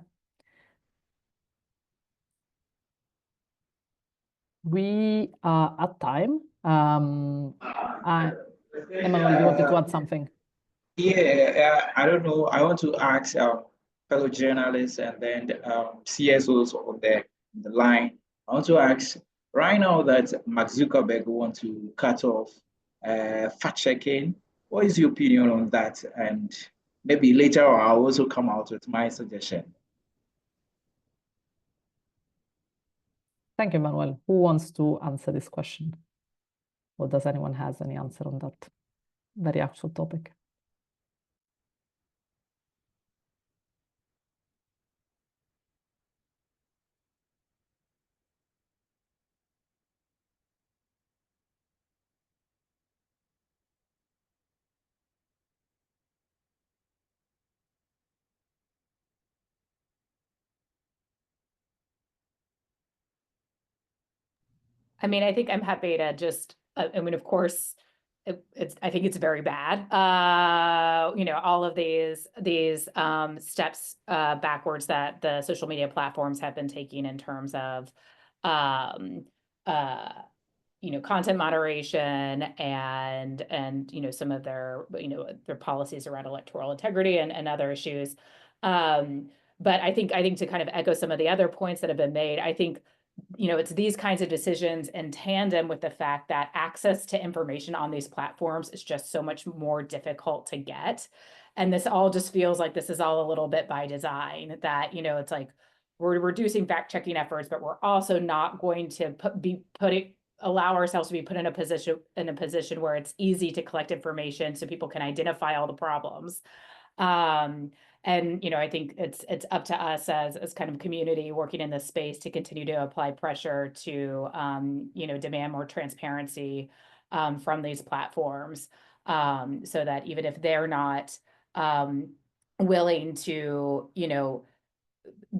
We are at time. Emmanuel, you wanted to add something? Yeah, I don't know. I want to ask fellow journalists and then CSOs on the line. I want to ask, right now that Mark Zuckerberg wants to cut off fact-checking, what is your opinion on that? And maybe later I'll also come out with my suggestion. Thank you, Manuel. Who wants to answer this question? Or does anyone has any answer on that very actual topic? I mean, I think I'm happy to just, I mean, of course, I think it's very bad. You know, all of these steps backwards that the social media platforms have been taking in terms of, you know, content moderation and you know, some of their their policies around electoral integrity and other issues. But I think to kind of echo some of the other points that have been made, I think, you know, it's these kinds of decisions in tandem with the fact that access to information on these platforms is just so much more difficult to get. And this all just feels like this is all a little bit by design, that, you know, it's like we're reducing fact-checking efforts, but we're also not going to allow ourselves to be put in a position where it's easy to collect information so people can identify all the problems. And, you know, I think it's up to us as kind of community working in this space to continue to apply pressure to, you know, demand more transparency from these platforms, so that even if they're not willing to, you know,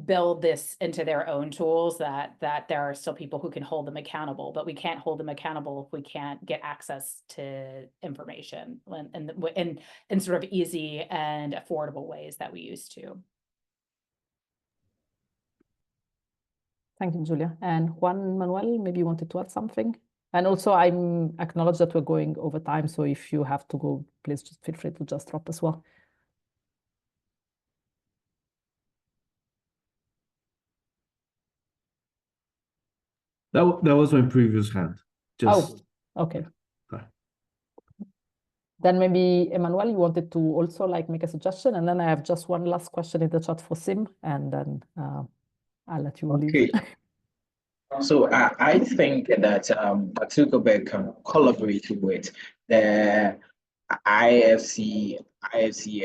build this into their own tools, that there are still people who can hold them accountable. But we can't hold them accountable if we can't get access to information in sort of easy and affordable ways that we used to. Thank you, Julia. And Juan, Manuel, maybe you wanted to add something? And also I acknowledge that we're going over time, so if you have to go, please just feel free to just drop as well. That was my previous hand. Just okay. Okay. Then maybe Emmanuel, you wanted to also like make a suggestion, and then I have just one last question in the chat for Sim, and then I'll let you leave. So I think that Zuckerberg can collaborate with the IFC,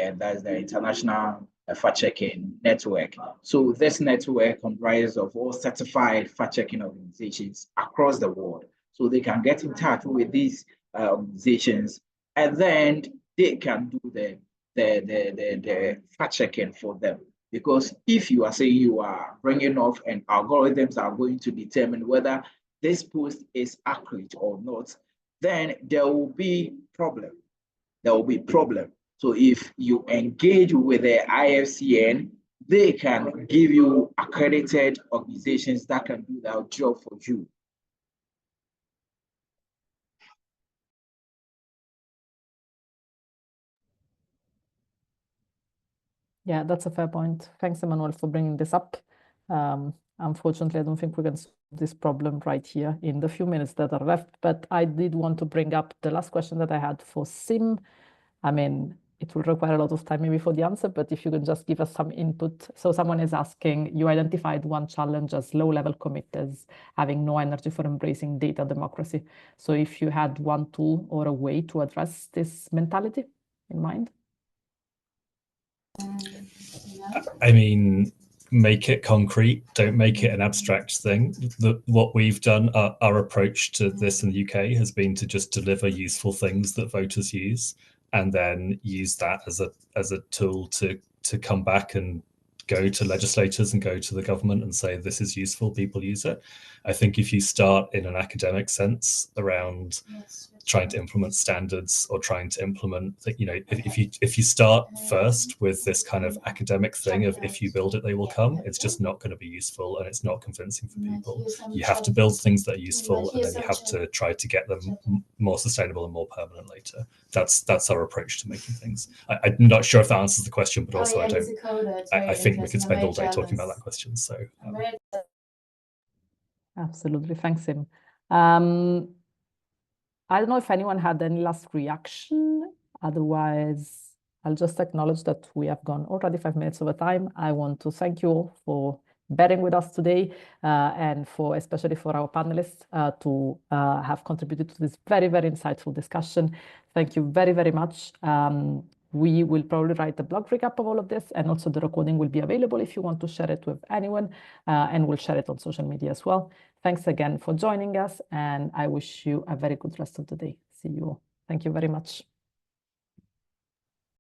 and that's the International Fact-Checking Network. So this network comprises of all certified fact-checking organizations across the world. So they can get in touch with these organizations, and then they can do the fact-checking for them. Because if you are saying you are bringing off and algorithms are going to determine whether this post is accurate or not, then there will be problem. There will be problem. So if you engage with the IFCN, they can give you accredited organizations that can do that job for you. Yeah, that's a fair point. Thanks, Emmanuel, for bringing this up. Unfortunately, I don't think we can solve this problem right here in the few minutes that are left, but I did want to bring up the last question that I had for Sim. I mean, it will require a lot of time maybe for the answer, but if you can just give us some input. So someone is asking, you identified one challenge as low-level committers having no energy for embracing data democracy. So if you had one tool or a way to address this mentality in mind? I mean, make it concrete, don't make it an abstract thing. What we've done, our approach to this in the UK has been to just deliver useful things that voters use, and then use that as a tool to come back and go to legislators and go to the government and say, this is useful, people use it. I think if you start in an academic sense around trying to implement standards or trying to implement, you know, if you start first with this kind of academic thing of if you build it, they will come, it's just not going to be useful and it's not convincing for people. You have to build things that are useful, and then you have to try to get them more sustainable and more permanent later. That's our approach to making things. I'm not sure if that answers the question, but also I think we could spend all day talking about that question. So Absolutely, thanks, Sim. I don't know if anyone had any last reaction. Otherwise, I'll just acknowledge that we have gone already 5 minutes over time. I want to thank you all for bearing with us today, and especially for our panelists to have contributed to this very, very insightful discussion. Thank you very, very much. We will probably write a blog recap of all of this, and also the recording will be available if you want to share it with anyone, and we'll share it on social media as well. Thanks again for joining us, and I wish you a very good rest of the day. See you all. Thank you very much.